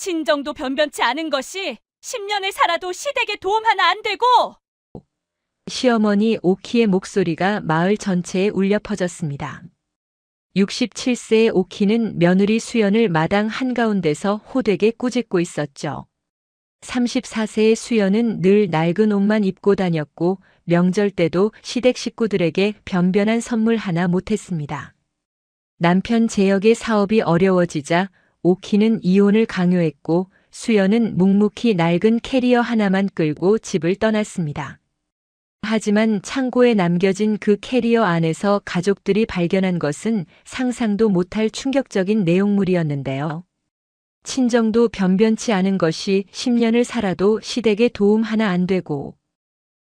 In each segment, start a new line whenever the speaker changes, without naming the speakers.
친정도 변변치 않은 것이 10년을 살아도 시댁에 도움 하나 안 되고.
시어머니 오키의 목소리가 마을 전체에 울려 퍼졌습니다. 67세의 오키는 며느리 수연을 마당 한가운데서 호되게 꾸짖고 있었죠. 34세의 수연은 늘 낡은 옷만 입고 다녔고 명절 때도 시댁 식구들에게 변변한 선물 하나 못했습니다. 남편 재혁의 사업이 어려워지자 오키는 이혼을 강요했고 수연은 묵묵히 낡은 캐리어 하나만 끌고 집을 떠났습니다. 하지만 창고에 남겨진 그 캐리어 안에서 가족들이 발견한 것은 상상도 못할 충격적인 내용물이었는데요. 친정도 변변치 않은 것이 10년을 살아도 시댁에 도움 하나 안 되고.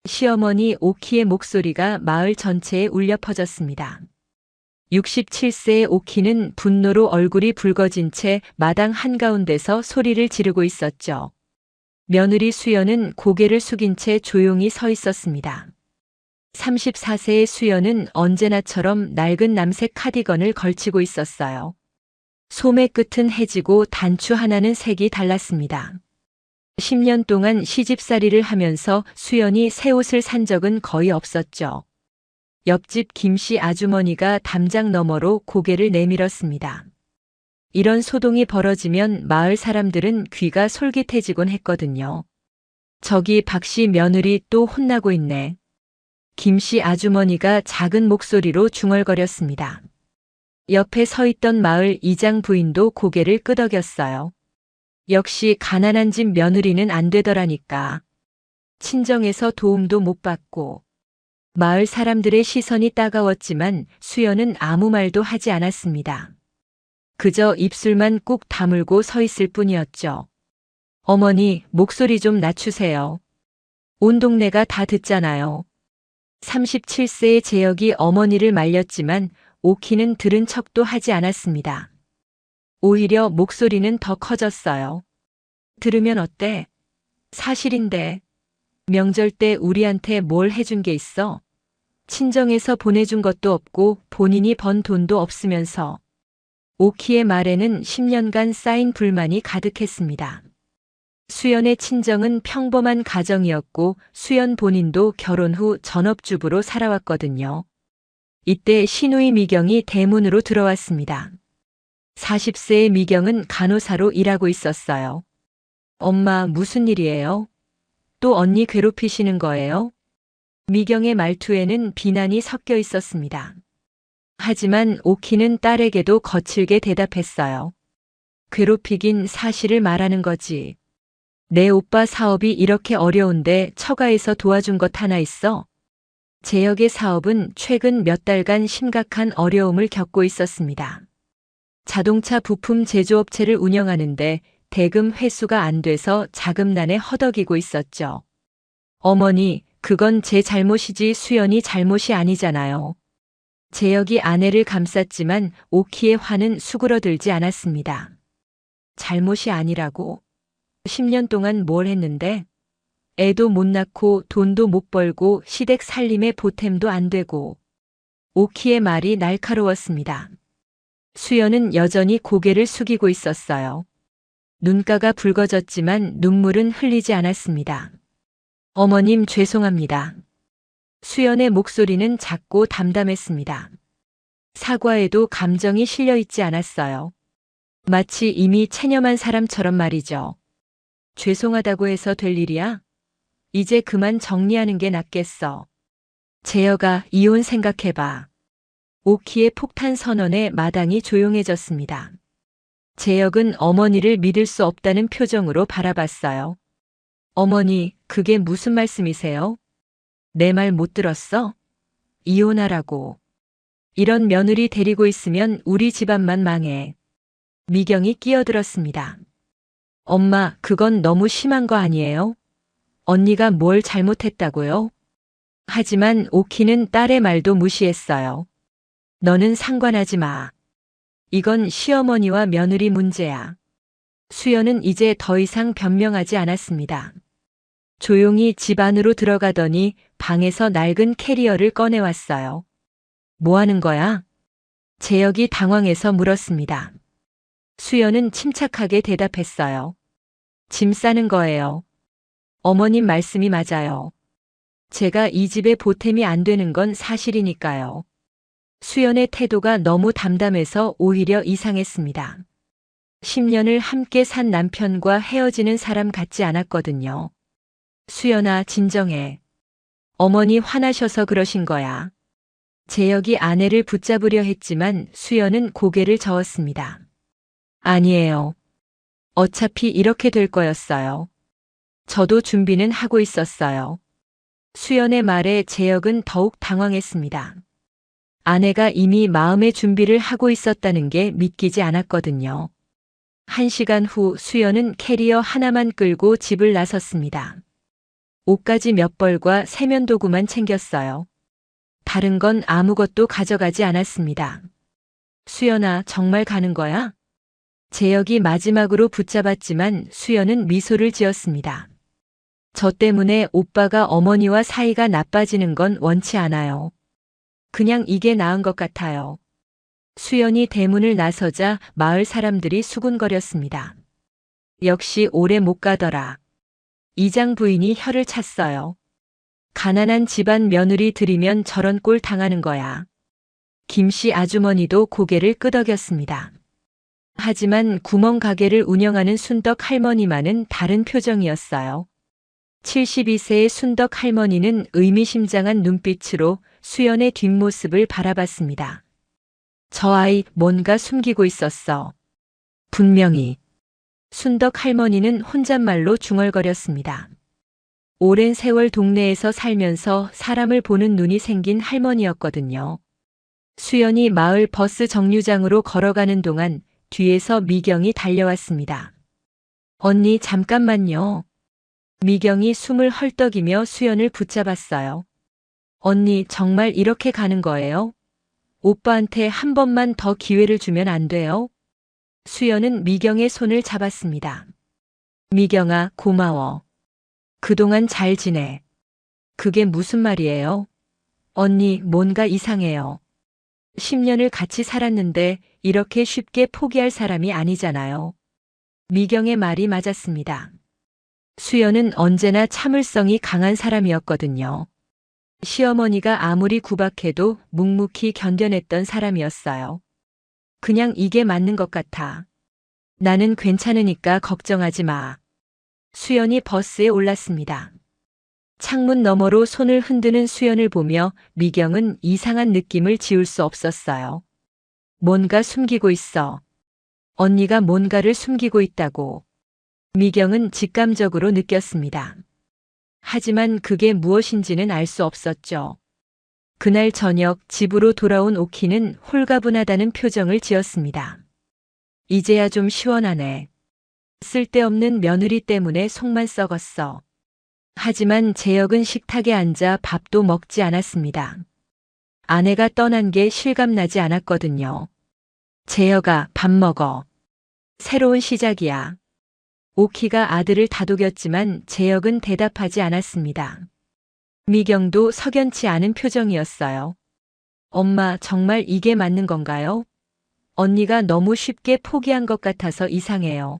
시어머니 오키의 목소리가 마을 전체에 울려 퍼졌습니다. 67세의 오키는 분노로 얼굴이 붉어진 채 마당 한가운데서 소리를 지르고 있었죠. 며느리 수연은 고개를 숙인 채 조용히 서 있었습니다. 34세의 수연은 언제나처럼 낡은 남색 카디건을 걸치고 있었어요. 소매 끝은 해지고 단추 하나는 색이 달랐습니다. 10년 동안 시집살이를 하면서 수연이 새 옷을 산 적은 거의 없었죠. 옆집 김씨 아주머니가 담장 너머로 고개를 내밀었습니다. 이런 소동이 벌어지면 마을 사람들은 귀가 솔깃해지곤 했거든요. 저기 박씨 며느리 또 혼나고 있네. 김씨 아주머니가 작은 목소리로 중얼거렸습니다. 옆에 서 있던 마을 이장 부인도 고개를 끄덕였어요. 역시 가난한 집 며느리는 안 되더라니까. 친정에서 도움도 못 받고. 마을 사람들의 시선이 따가웠지만 수연은 아무 말도 하지 않았습니다. 그저 입술만 꾹 다물고 서 있을 뿐이었죠. 어머니, 목소리 좀 낮추세요. 온 동네가 다 듣잖아요. 37세의 재혁이 어머니를 말렸지만 오키는 들은 척도 하지 않았습니다. 오히려 목소리는 더 커졌어요. 들으면 어때? 사실인데. 명절 때 우리한테 뭘 해준 게 있어? 친정에서 보내준 것도 없고 본인이 번 돈도 없으면서. 오키의 말에는 10년간 쌓인 불만이 가득했습니다. 수연의 친정은 평범한 가정이었고 수연 본인도 결혼 후 전업주부로 살아왔거든요. 이때 시누이 미경이 대문으로 들어왔습니다. 40세의 미경은 간호사로 일하고 있었어요. 엄마, 무슨 일이에요? 또 언니 괴롭히시는 거예요? 미경의 말투에는 비난이 섞여 있었습니다. 하지만 오키는 딸에게도 거칠게 대답했어요. 괴롭히긴 사실을 말하는 거지. 내 오빠 사업이 이렇게 어려운데 처가에서 도와준 것 하나 있어? 재혁의 사업은 최근 몇 달간 심각한 어려움을 겪고 있었습니다. 자동차 부품 제조업체를 운영하는데 대금 회수가 안 돼서 자금난에 허덕이고 있었죠. 어머니, 그건 제 잘못이지 수연이 잘못이 아니잖아요. 재혁이 아내를 감쌌지만 오키의 화는 수그러들지 않았습니다. 잘못이 아니라고? 10년 동안 뭘 했는데? 애도 못 낳고 돈도 못 벌고 시댁 살림에 보탬도 안 되고. 오키의 말이 날카로웠습니다. 수연은 여전히 고개를 숙이고 있었어요. 눈가가 붉어졌지만 눈물은 흘리지 않았습니다. 어머님 죄송합니다. 수연의 목소리는 작고 담담했습니다. 사과에도 감정이 실려 있지 않았어요. 마치 이미 체념한 사람처럼 말이죠. 죄송하다고 해서 될 일이야? 이제 그만 정리하는 게 낫겠어. 재혁아, 이혼 생각해봐. 오키의 폭탄 선언에 마당이 조용해졌습니다. 재혁은 어머니를 믿을 수 없다는 표정으로 바라봤어요. 어머니, 그게 무슨 말씀이세요? 내 말 못 들었어? 이혼하라고. 이런 며느리 데리고 있으면 우리 집안만 망해. 미경이 끼어들었습니다. 엄마, 그건 너무 심한 거 아니에요? 언니가 뭘 잘못했다고요? 하지만 오키는 딸의 말도 무시했어요. 너는 상관하지 마. 이건 시어머니와 며느리 문제야. 수연은 이제 더 이상 변명하지 않았습니다. 조용히 집 안으로 들어가더니 방에서 낡은 캐리어를 꺼내왔어요. 뭐 하는 거야? 재혁이 당황해서 물었습니다. 수연은 침착하게 대답했어요. 짐 싸는 거예요. 어머님 말씀이 맞아요. 제가 이 집에 보탬이 안 되는 건 사실이니까요. 수연의 태도가 너무 담담해서 오히려 이상했습니다. 10년을 함께 산 남편과 헤어지는 사람 같지 않았거든요. 수연아, 진정해. 어머니 화나셔서 그러신 거야. 재혁이 아내를 붙잡으려 했지만 수연은 고개를 저었습니다. 아니에요. 어차피 이렇게 될 거였어요. 저도 준비는 하고 있었어요. 수연의 말에 재혁은 더욱 당황했습니다. 아내가 이미 마음의 준비를 하고 있었다는 게 믿기지 않았거든요. 1시간 후 수연은 캐리어 하나만 끌고 집을 나섰습니다. 옷가지 몇 벌과 세면도구만 챙겼어요. 다른 건 아무것도 가져가지 않았습니다. 수연아, 정말 가는 거야? 재혁이 마지막으로 붙잡았지만 수연은 미소를 지었습니다. 저 때문에 오빠가 어머니와 사이가 나빠지는 건 원치 않아요. 그냥 이게 나은 것 같아요. 수연이 대문을 나서자 마을 사람들이 수군거렸습니다. 역시 오래 못 가더라. 이장 부인이 혀를 찼어요. 가난한 집안 며느리 들이면 저런 꼴 당하는 거야. 김씨 아주머니도 고개를 끄덕였습니다. 하지만 구멍 가게를 운영하는 순덕 할머니만은 다른 표정이었어요. 72세의 순덕 할머니는 의미심장한 눈빛으로 수연의 뒷모습을 바라봤습니다. 저 아이 뭔가 숨기고 있었어. 분명히. 순덕 할머니는 혼잣말로 중얼거렸습니다. 오랜 세월 동네에서 살면서 사람을 보는 눈이 생긴 할머니였거든요. 수연이 마을 버스 정류장으로 걸어가는 동안 뒤에서 미경이 달려왔습니다. 언니, 잠깐만요. 미경이 숨을 헐떡이며 수연을 붙잡았어요. 언니, 정말 이렇게 가는 거예요? 오빠한테 한 번만 더 기회를 주면 안 돼요? 수연은 미경의 손을 잡았습니다. 미경아, 고마워. 그동안 잘 지내. 그게 무슨 말이에요? 언니, 뭔가 이상해요. 10년을 같이 살았는데 이렇게 쉽게 포기할 사람이 아니잖아요. 미경의 말이 맞았습니다. 수연은 언제나 참을성이 강한 사람이었거든요. 시어머니가 아무리 구박해도 묵묵히 견뎌냈던 사람이었어요. 그냥 이게 맞는 것 같아. 나는 괜찮으니까 걱정하지 마. 수연이 버스에 올랐습니다. 창문 너머로 손을 흔드는 수연을 보며 미경은 이상한 느낌을 지울 수 없었어요. 뭔가 숨기고 있어. 언니가 뭔가를 숨기고 있다고. 미경은 직감적으로 느꼈습니다. 하지만 그게 무엇인지는 알 수 없었죠. 그날 저녁 집으로 돌아온 오키는 홀가분하다는 표정을 지었습니다. 이제야 좀 시원하네. 쓸데없는 며느리 때문에 속만 썩었어. 하지만 재혁은 식탁에 앉아 밥도 먹지 않았습니다. 아내가 떠난 게 실감나지 않았거든요. 재혁아, 밥 먹어. 새로운 시작이야. 오키가 아들을 다독였지만 재혁은 대답하지 않았습니다. 미경도 석연치 않은 표정이었어요. 엄마, 정말 이게 맞는 건가요? 언니가 너무 쉽게 포기한 것 같아서 이상해요.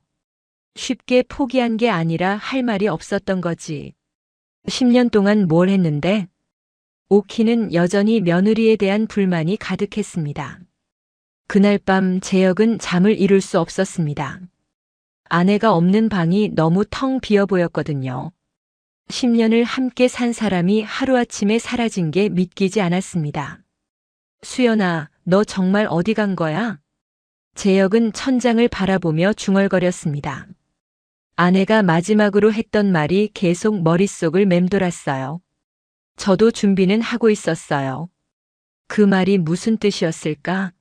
쉽게 포기한 게 아니라 할 말이 없었던 거지. 10년 동안 뭘 했는데? 오키는 여전히 며느리에 대한 불만이 가득했습니다. 그날 밤 재혁은 잠을 이룰 수 없었습니다. 아내가 없는 방이 너무 텅 비어 보였거든요. 10년을 함께 산 사람이 하루아침에 사라진 게 믿기지 않았습니다. 수연아, 너 정말 어디 간 거야? 재혁은 천장을 바라보며 중얼거렸습니다. 아내가 마지막으로 했던 말이 계속 머릿속을 맴돌았어요. 저도 준비는 하고 있었어요. 그 말이 무슨 뜻이었을까?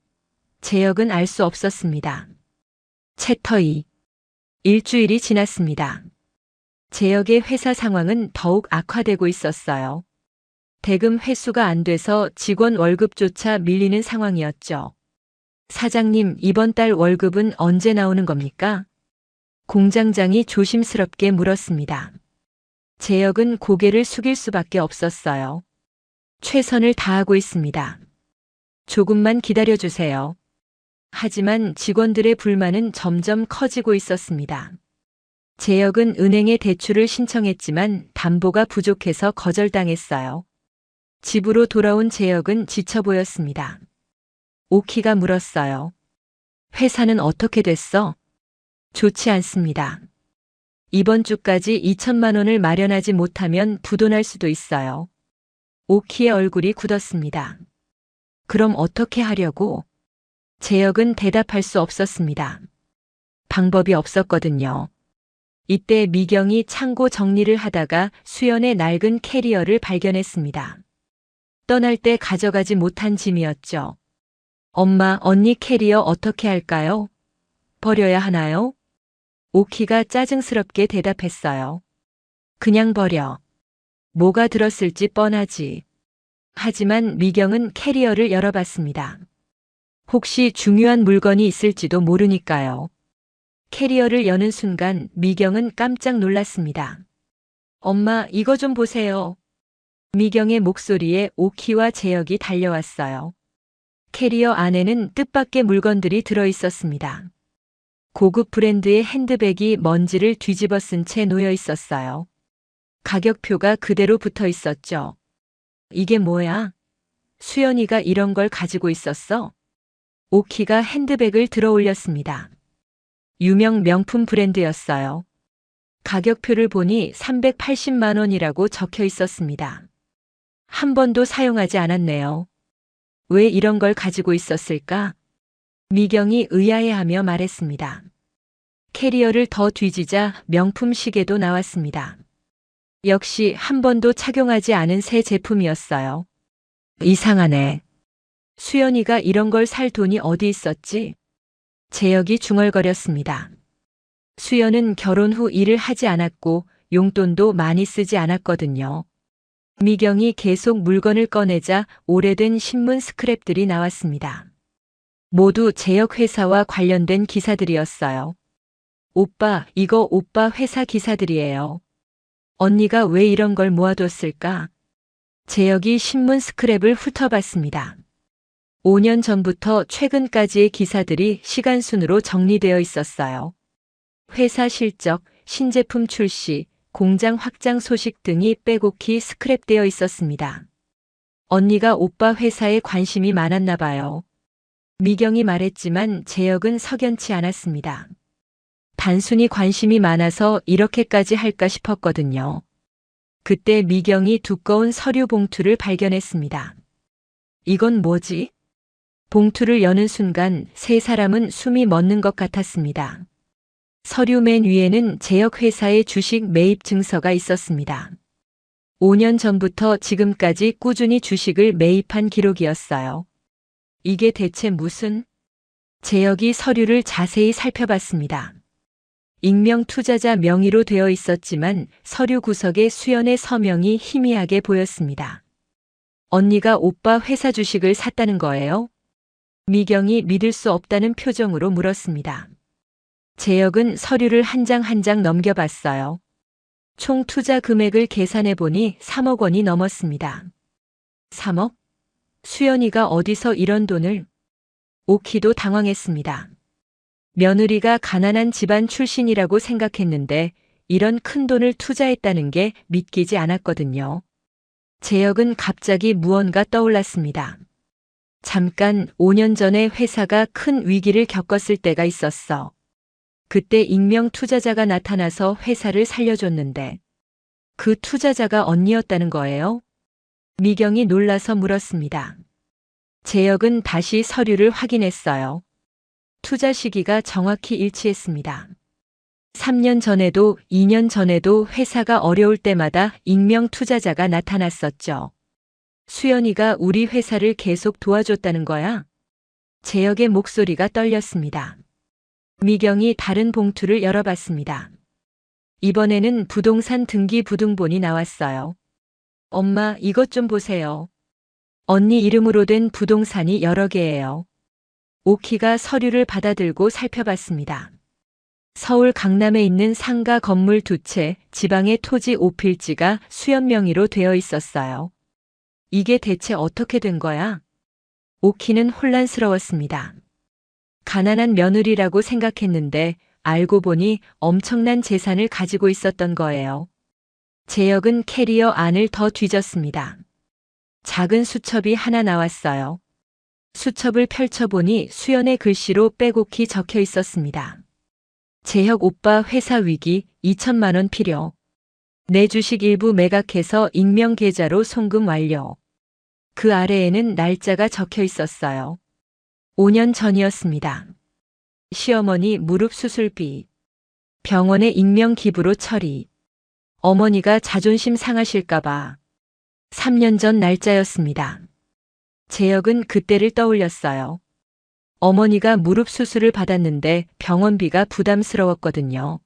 재혁은 알 수 없었습니다. 챕터 2. 일주일이 지났습니다. 재혁의 회사 상황은 더욱 악화되고 있었어요. 대금 회수가 안 돼서 직원 월급조차 밀리는 상황이었죠. 사장님, 이번 달 월급은 언제 나오는 겁니까? 공장장이 조심스럽게 물었습니다. 재혁은 고개를 숙일 수밖에 없었어요. 최선을 다하고 있습니다. 조금만 기다려주세요. 하지만 직원들의 불만은 점점 커지고 있었습니다. 재혁은 은행에 대출을 신청했지만 담보가 부족해서 거절당했어요. 집으로 돌아온 재혁은 지쳐 보였습니다. 오키가 물었어요. 회사는 어떻게 됐어? 좋지 않습니다. 이번 주까지 2천만 원을 마련하지 못하면 부도날 수도 있어요. 오키의 얼굴이 굳었습니다. 그럼 어떻게 하려고? 재혁은 대답할 수 없었습니다. 방법이 없었거든요. 이때 미경이 창고 정리를 하다가 수연의 낡은 캐리어를 발견했습니다. 떠날 때 가져가지 못한 짐이었죠. 엄마, 언니 캐리어 어떻게 할까요? 버려야 하나요? 오키가 짜증스럽게 대답했어요. 그냥 버려. 뭐가 들었을지 뻔하지. 하지만 미경은 캐리어를 열어봤습니다. 혹시 중요한 물건이 있을지도 모르니까요. 캐리어를 여는 순간 미경은 깜짝 놀랐습니다. 엄마, 이거 좀 보세요. 미경의 목소리에 오키와 재혁이 달려왔어요. 캐리어 안에는 뜻밖의 물건들이 들어있었습니다. 고급 브랜드의 핸드백이 먼지를 뒤집어 쓴 채 놓여 있었어요. 가격표가 그대로 붙어 있었죠. 이게 뭐야? 수연이가 이런 걸 가지고 있었어? 오키가 핸드백을 들어 올렸습니다. 유명 명품 브랜드였어요. 가격표를 보니 380만 원이라고 적혀 있었습니다. 한 번도 사용하지 않았네요. 왜 이런 걸 가지고 있었을까? 미경이 의아해하며 말했습니다. 캐리어를 더 뒤지자 명품 시계도 나왔습니다. 역시 한 번도 착용하지 않은 새 제품이었어요. 이상하네. 수연이가 이런 걸 살 돈이 어디 있었지? 재혁이 중얼거렸습니다. 수연은 결혼 후 일을 하지 않았고 용돈도 많이 쓰지 않았거든요. 미경이 계속 물건을 꺼내자 오래된 신문 스크랩들이 나왔습니다. 모두 재혁 회사와 관련된 기사들이었어요. 오빠, 이거 오빠 회사 기사들이에요. 언니가 왜 이런 걸 모아뒀을까? 재혁이 신문 스크랩을 훑어봤습니다. 5년 전부터 최근까지의 기사들이 시간순으로 정리되어 있었어요. 회사 실적, 신제품 출시, 공장 확장 소식 등이 빼곡히 스크랩되어 있었습니다. 언니가 오빠 회사에 관심이 많았나 봐요. 미경이 말했지만 재혁은 석연치 않았습니다. 단순히 관심이 많아서 이렇게까지 할까 싶었거든요. 그때 미경이 두꺼운 서류 봉투를 발견했습니다. 이건 뭐지? 봉투를 여는 순간 세 사람은 숨이 멎는 것 같았습니다. 서류 맨 위에는 재혁 회사의 주식 매입 증서가 있었습니다. 5년 전부터 지금까지 꾸준히 주식을 매입한 기록이었어요. 이게 대체 무슨? 재혁이 서류를 자세히 살펴봤습니다. 익명 투자자 명의로 되어 있었지만 서류 구석에 수연의 서명이 희미하게 보였습니다. 언니가 오빠 회사 주식을 샀다는 거예요? 미경이 믿을 수 없다는 표정으로 물었습니다. 재혁은 서류를 한 장 한 장 넘겨봤어요. 총 투자 금액을 계산해 보니 3억 원이 넘었습니다. 3억? 수연이가 어디서 이런 돈을? 오키도 당황했습니다. 며느리가 가난한 집안 출신이라고 생각했는데 이런 큰 돈을 투자했다는 게 믿기지 않았거든요. 재혁은 갑자기 무언가 떠올랐습니다. 잠깐 5년 전에 회사가 큰 위기를 겪었을 때가 있었어. 그때 익명 투자자가 나타나서 회사를 살려줬는데 그 투자자가 언니였다는 거예요? 미경이 놀라서 물었습니다. 재혁은 다시 서류를 확인했어요. 투자 시기가 정확히 일치했습니다. 3년 전에도 2년 전에도 회사가 어려울 때마다 익명 투자자가 나타났었죠. 수연이가 우리 회사를 계속 도와줬다는 거야? 재혁의 목소리가 떨렸습니다. 미경이 다른 봉투를 열어봤습니다. 이번에는 부동산 등기 부등본이 나왔어요. 엄마, 이것 좀 보세요. 언니 이름으로 된 부동산이 여러 개예요. 오키가 서류를 받아들고 살펴봤습니다. 서울 강남에 있는 상가 건물 2채, 지방의 토지 5필지가 수연 명의로 되어 있었어요. 이게 대체 어떻게 된 거야? 오키는 혼란스러웠습니다. 가난한 며느리라고 생각했는데 알고 보니 엄청난 재산을 가지고 있었던 거예요. 재혁은 캐리어 안을 더 뒤졌습니다. 작은 수첩이 하나 나왔어요. 수첩을 펼쳐보니 수연의 글씨로 빼곡히 적혀 있었습니다. 재혁 오빠 회사 위기 2천만 원 필요. 내 주식 일부 매각해서 익명 계좌로 송금 완료. 그 아래에는 날짜가 적혀 있었어요. 5년 전이었습니다. 시어머니 무릎 수술비. 병원에 익명 기부로 처리. 어머니가 자존심 상하실까봐. 3년 전 날짜였습니다. 재혁은 그때를 떠올렸어요. 어머니가 무릎 수술을 받았는데 병원비가 부담스러웠거든요.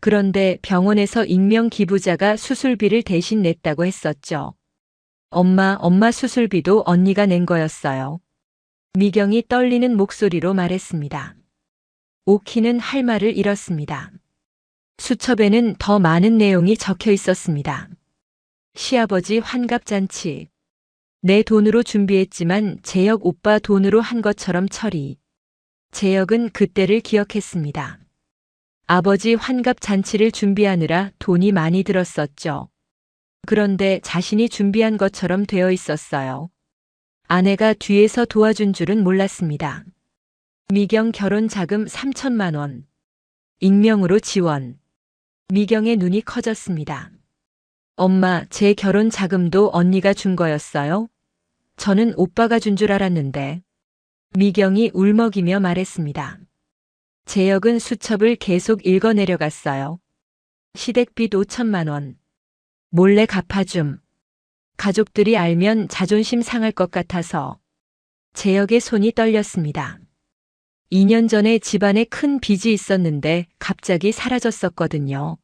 그런데 병원에서 익명 기부자가 수술비를 대신 냈다고 했었죠. 엄마 수술비도 언니가 낸 거였어요. 미경이 떨리는 목소리로 말했습니다. 오키는 할 말을 잃었습니다. 수첩에는 더 많은 내용이 적혀 있었습니다. 시아버지 환갑잔치. 내 돈으로 준비했지만 재혁 오빠 돈으로 한 것처럼 처리. 재혁은 그때를 기억했습니다. 아버지 환갑잔치를 준비하느라 돈이 많이 들었었죠. 그런데 자신이 준비한 것처럼 되어 있었어요. 아내가 뒤에서 도와준 줄은 몰랐습니다. 미경 결혼 자금 3천만 원. 익명으로 지원. 미경의 눈이 커졌습니다. 엄마, 제 결혼 자금도 언니가 준 거였어요? 저는 오빠가 준 줄 알았는데. 미경이 울먹이며 말했습니다. 재혁은 수첩을 계속 읽어 내려갔어요. 시댁빚 5천만 원. 몰래 갚아줌. 가족들이 알면 자존심 상할 것 같아서. 재혁의 손이 떨렸습니다. 2년 전에 집안에 큰 빚이 있었는데 갑자기 사라졌었거든요.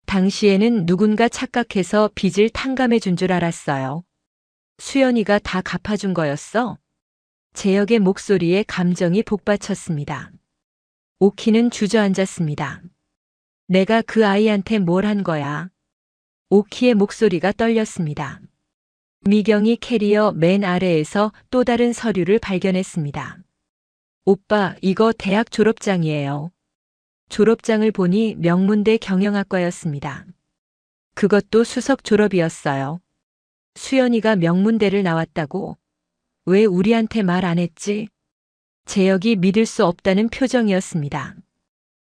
당시에는 누군가 착각해서 빚을 탕감해 준 줄 알았어요. 수연이가 다 갚아준 거였어? 재혁의 목소리에 감정이 복받쳤습니다. 오키는 주저앉았습니다. 내가 그 아이한테 뭘 한 거야? 오키의 목소리가 떨렸습니다. 미경이 캐리어 맨 아래에서 또 다른 서류를 발견했습니다. 오빠, 이거 대학 졸업장이에요. 졸업장을 보니 명문대 경영학과였습니다. 그것도 수석 졸업이었어요. 수연이가 명문대를 나왔다고? 왜 우리한테 말 안 했지? 재혁이 믿을 수 없다는 표정이었습니다.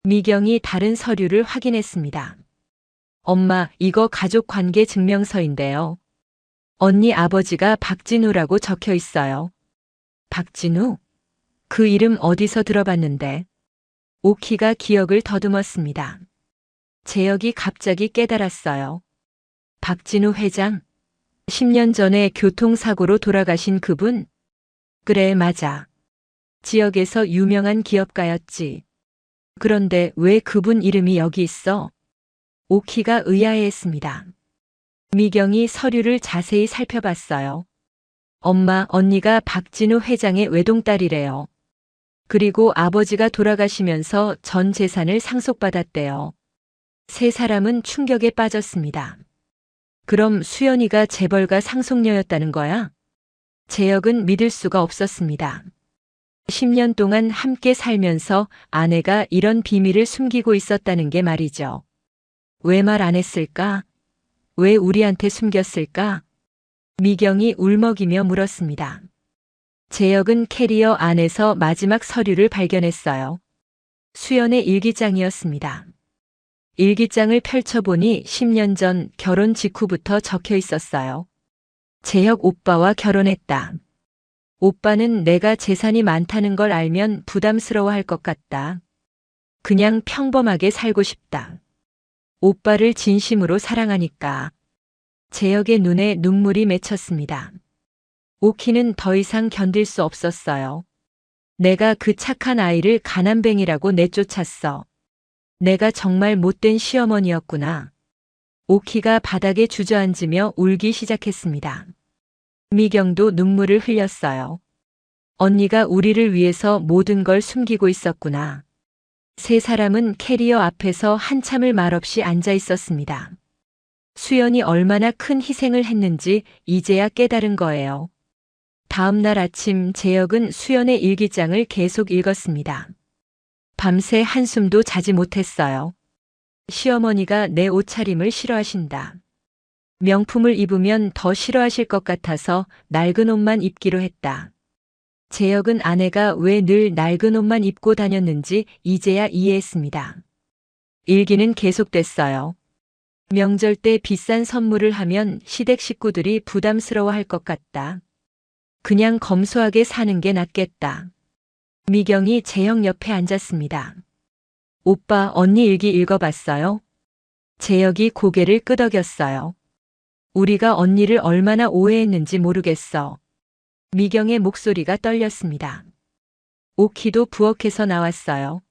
미경이 다른 서류를 확인했습니다. 엄마, 이거 가족관계 증명서인데요. 언니 아버지가 박진우라고 적혀 있어요. 박진우? 그 이름 어디서 들어봤는데? 오키가 기억을 더듬었습니다. 재혁이 갑자기 깨달았어요. 박진우 회장? 10년 전에 교통사고로 돌아가신 그분? 그래, 맞아. 지역에서 유명한 기업가였지. 그런데 왜 그분 이름이 여기 있어? 오키가 의아해했습니다. 미경이 서류를 자세히 살펴봤어요. 엄마, 언니가 박진우 회장의 외동딸이래요. 그리고 아버지가 돌아가시면서 전 재산을 상속받았대요. 세 사람은 충격에 빠졌습니다. 그럼 수연이가 재벌가 상속녀였다는 거야? 재혁은 믿을 수가 없었습니다. 10년 동안 함께 살면서 아내가 이런 비밀을 숨기고 있었다는 게 말이죠. 왜 말 안 했을까? 왜 우리한테 숨겼을까? 미경이 울먹이며 물었습니다. 재혁은 캐리어 안에서 마지막 서류를 발견했어요. 수연의 일기장이었습니다. 일기장을 펼쳐보니 10년 전 결혼 직후부터 적혀 있었어요. 재혁 오빠와 결혼했다. 오빠는 내가 재산이 많다는 걸 알면 부담스러워할 것 같다. 그냥 평범하게 살고 싶다. 오빠를 진심으로 사랑하니까. 재혁의 눈에 눈물이 맺혔습니다. 오키는 더 이상 견딜 수 없었어요. 내가 그 착한 아이를 가난뱅이라고 내쫓았어. 내가 정말 못된 시어머니였구나. 오키가 바닥에 주저앉으며 울기 시작했습니다. 미경도 눈물을 흘렸어요. 언니가 우리를 위해서 모든 걸 숨기고 있었구나. 세 사람은 캐리어 앞에서 한참을 말없이 앉아 있었습니다. 수연이 얼마나 큰 희생을 했는지 이제야 깨달은 거예요. 다음 날 아침 재혁은 수연의 일기장을 계속 읽었습니다. 밤새 한숨도 자지 못했어요. 시어머니가 내 옷차림을 싫어하신다. 명품을 입으면 더 싫어하실 것 같아서 낡은 옷만 입기로 했다. 재혁은 아내가 왜 늘 낡은 옷만 입고 다녔는지 이제야 이해했습니다. 일기는 계속됐어요. 명절 때 비싼 선물을 하면 시댁 식구들이 부담스러워할 것 같다. 그냥 검소하게 사는 게 낫겠다. 미경이 재혁 옆에 앉았습니다. 오빠, 언니 일기 읽어봤어요? 재혁이 고개를 끄덕였어요. 우리가 언니를 얼마나 오해했는지 모르겠어. 미경의 목소리가 떨렸습니다. 오키도 부엌에서 나왔어요.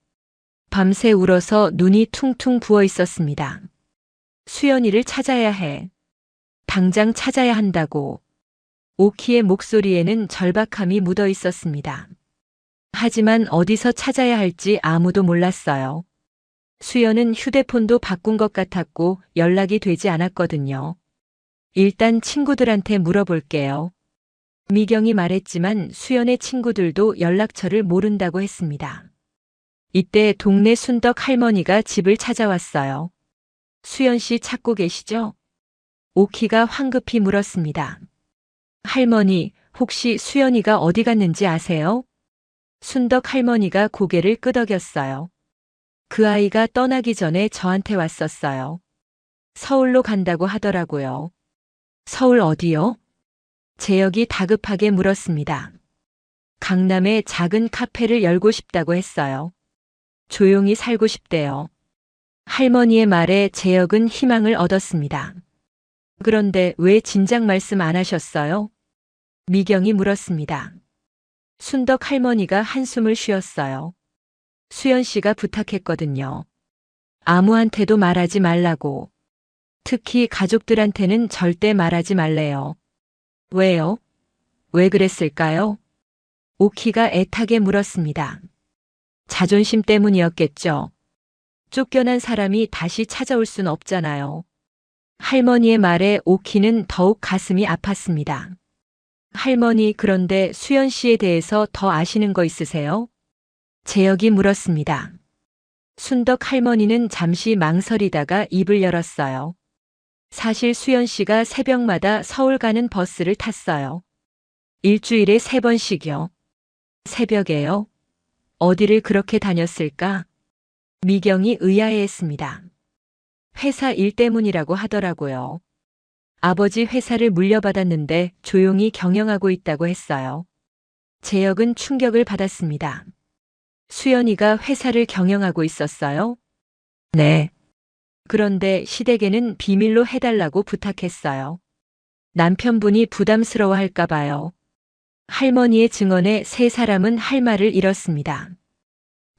밤새 울어서 눈이 퉁퉁 부어 있었습니다. 수연이를 찾아야 해. 당장 찾아야 한다고. 오키의 목소리에는 절박함이 묻어 있었습니다. 하지만 어디서 찾아야 할지 아무도 몰랐어요. 수연은 휴대폰도 바꾼 것 같았고 연락이 되지 않았거든요. 일단 친구들한테 물어볼게요. 미경이 말했지만 수연의 친구들도 연락처를 모른다고 했습니다. 이때 동네 순덕 할머니가 집을 찾아왔어요. 수연 씨 찾고 계시죠? 오키가 황급히 물었습니다. 할머니, 혹시 수연이가 어디 갔는지 아세요? 순덕 할머니가 고개를 끄덕였어요. 그 아이가 떠나기 전에 저한테 왔었어요. 서울로 간다고 하더라고요. 서울 어디요? 재혁이 다급하게 물었습니다. 강남에 작은 카페를 열고 싶다고 했어요. 조용히 살고 싶대요. 할머니의 말에 재혁은 희망을 얻었습니다. 그런데 왜 진작 말씀 안 하셨어요? 미경이 물었습니다. 순덕 할머니가 한숨을 쉬었어요. 수연 씨가 부탁했거든요. 아무한테도 말하지 말라고. 특히 가족들한테는 절대 말하지 말래요. 왜요? 왜 그랬을까요? 오키가 애타게 물었습니다. 자존심 때문이었겠죠. 쫓겨난 사람이 다시 찾아올 순 없잖아요. 할머니의 말에 오키는 더욱 가슴이 아팠습니다. 할머니, 그런데 수연 씨에 대해서 더 아시는 거 있으세요? 재혁이 물었습니다. 순덕 할머니는 잠시 망설이다가 입을 열었어요. 사실 수연 씨가 새벽마다 서울 가는 버스를 탔어요. 일주일에 3번씩요. 새벽에요? 어디를 그렇게 다녔을까? 미경이 의아해했습니다. 회사 일 때문이라고 하더라고요. 아버지 회사를 물려받았는데 조용히 경영하고 있다고 했어요. 재혁은 충격을 받았습니다. 수연이가 회사를 경영하고 있었어요? 네. 그런데 시댁에는 비밀로 해달라고 부탁했어요. 남편분이 부담스러워할까 봐요. 할머니의 증언에 세 사람은 할 말을 잃었습니다.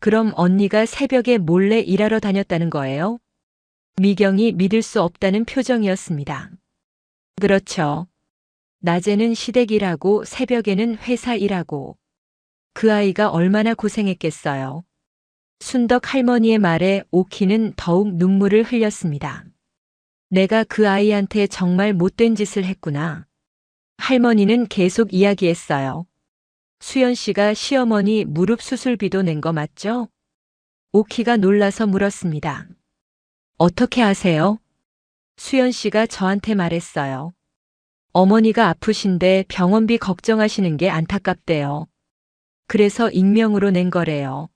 그럼 언니가 새벽에 몰래 일하러 다녔다는 거예요? 미경이 믿을 수 없다는 표정이었습니다. 그렇죠. 낮에는 시댁 일하고 새벽에는 회사 일하고. 그 아이가 얼마나 고생했겠어요. 순덕 할머니의 말에 오키는 더욱 눈물을 흘렸습니다. 내가 그 아이한테 정말 못된 짓을 했구나. 할머니는 계속 이야기했어요. 수연 씨가 시어머니 무릎 수술비도 낸 거 맞죠? 오키가 놀라서 물었습니다. 어떻게 아세요? 수연 씨가 저한테 말했어요. 어머니가 아프신데 병원비 걱정하시는 게 안타깝대요. 그래서 익명으로 낸 거래요.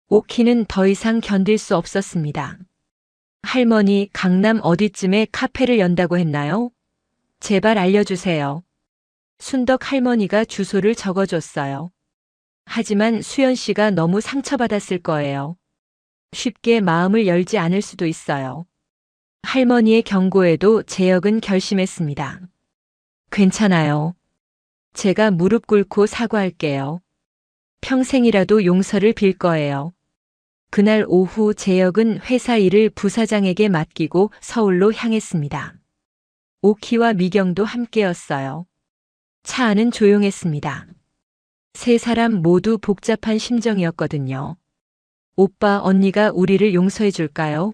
오키는 더 이상 견딜 수 없었습니다. 할머니, 강남 어디쯤에 카페를 연다고 했나요? 제발 알려주세요. 순덕 할머니가 주소를 적어줬어요. 하지만 수연 씨가 너무 상처받았을 거예요. 쉽게 마음을 열지 않을 수도 있어요. 할머니의 경고에도 재혁은 결심했습니다. 괜찮아요. 제가 무릎 꿇고 사과할게요. 평생이라도 용서를 빌 거예요. 그날 오후 재혁은 회사 일을 부사장에게 맡기고 서울로 향했습니다. 오키와 미경도 함께였어요. 차 안은 조용했습니다. 세 사람 모두 복잡한 심정이었거든요. 오빠, 언니가 우리를 용서해 줄까요?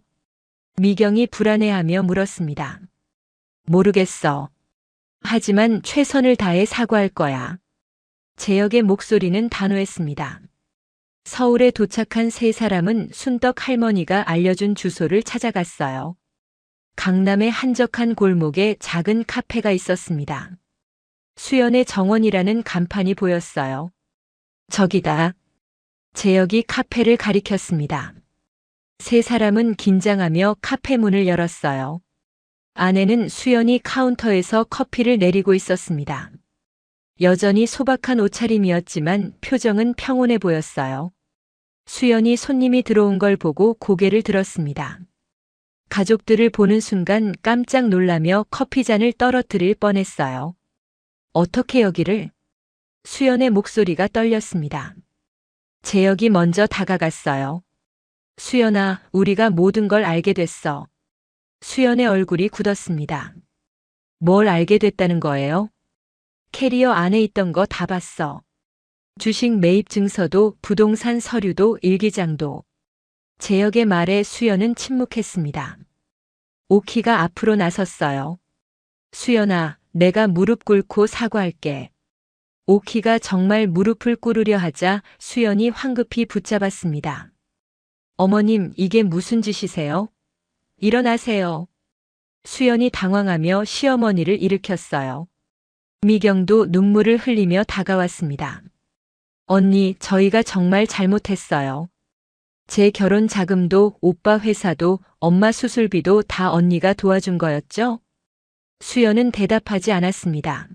미경이 불안해하며 물었습니다. 모르겠어. 하지만 최선을 다해 사과할 거야. 재혁의 목소리는 단호했습니다. 서울에 도착한 세 사람은 순덕 할머니가 알려준 주소를 찾아갔어요. 강남의 한적한 골목에 작은 카페가 있었습니다. 수연의 정원이라는 간판이 보였어요. 저기다. 재혁이 카페를 가리켰습니다. 세 사람은 긴장하며 카페 문을 열었어요. 안에는 수연이 카운터에서 커피를 내리고 있었습니다. 여전히 소박한 옷차림이었지만 표정은 평온해 보였어요. 수연이 손님이 들어온 걸 보고 고개를 들었습니다. 가족들을 보는 순간 깜짝 놀라며 커피잔을 떨어뜨릴 뻔했어요. 어떻게 여기를? 수연의 목소리가 떨렸습니다. 재혁이 먼저 다가갔어요. 수연아, 우리가 모든 걸 알게 됐어. 수연의 얼굴이 굳었습니다. 뭘 알게 됐다는 거예요? 캐리어 안에 있던 거 다 봤어. 주식 매입 증서도 부동산 서류도 일기장도. 재혁의 말에 수연은 침묵했습니다. 오키가 앞으로 나섰어요. 수연아, 내가 무릎 꿇고 사과할게. 오키가 정말 무릎을 꿇으려 하자 수연이 황급히 붙잡았습니다. 어머님, 이게 무슨 짓이세요? 일어나세요. 수연이 당황하며 시어머니를 일으켰어요. 미경도 눈물을 흘리며 다가왔습니다. 언니, 저희가 정말 잘못했어요. 제 결혼 자금도 오빠 회사도 엄마 수술비도 다 언니가 도와준 거였죠? 수연은 대답하지 않았습니다.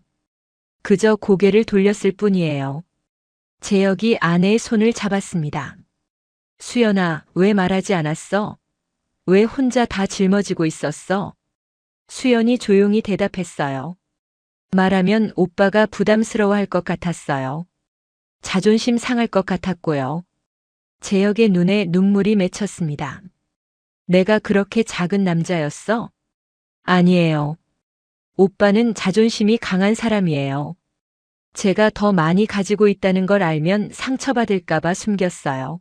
그저 고개를 돌렸을 뿐이에요. 재혁이 아내의 손을 잡았습니다. 수연아, 왜 말하지 않았어? 왜 혼자 다 짊어지고 있었어? 수연이 조용히 대답했어요. 말하면 오빠가 부담스러워할 것 같았어요. 자존심 상할 것 같았고요. 재혁의 눈에 눈물이 맺혔습니다. 내가 그렇게 작은 남자였어? 아니에요. 오빠는 자존심이 강한 사람이에요. 제가 더 많이 가지고 있다는 걸 알면 상처받을까봐 숨겼어요.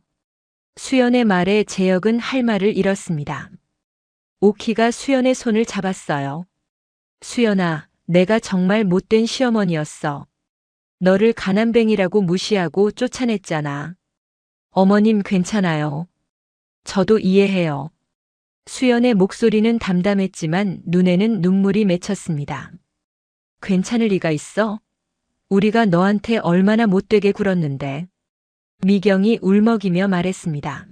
수연의 말에 재혁은 할 말을 잃었습니다. 오키가 수연의 손을 잡았어요. 수연아, 내가 정말 못된 시어머니였어. 너를 가난뱅이라고 무시하고 쫓아냈잖아. 어머님 괜찮아요. 저도 이해해요. 수연의 목소리는 담담했지만 눈에는 눈물이 맺혔습니다. 괜찮을 리가 있어? 우리가 너한테 얼마나 못되게 굴었는데. 미경이 울먹이며 말했습니다.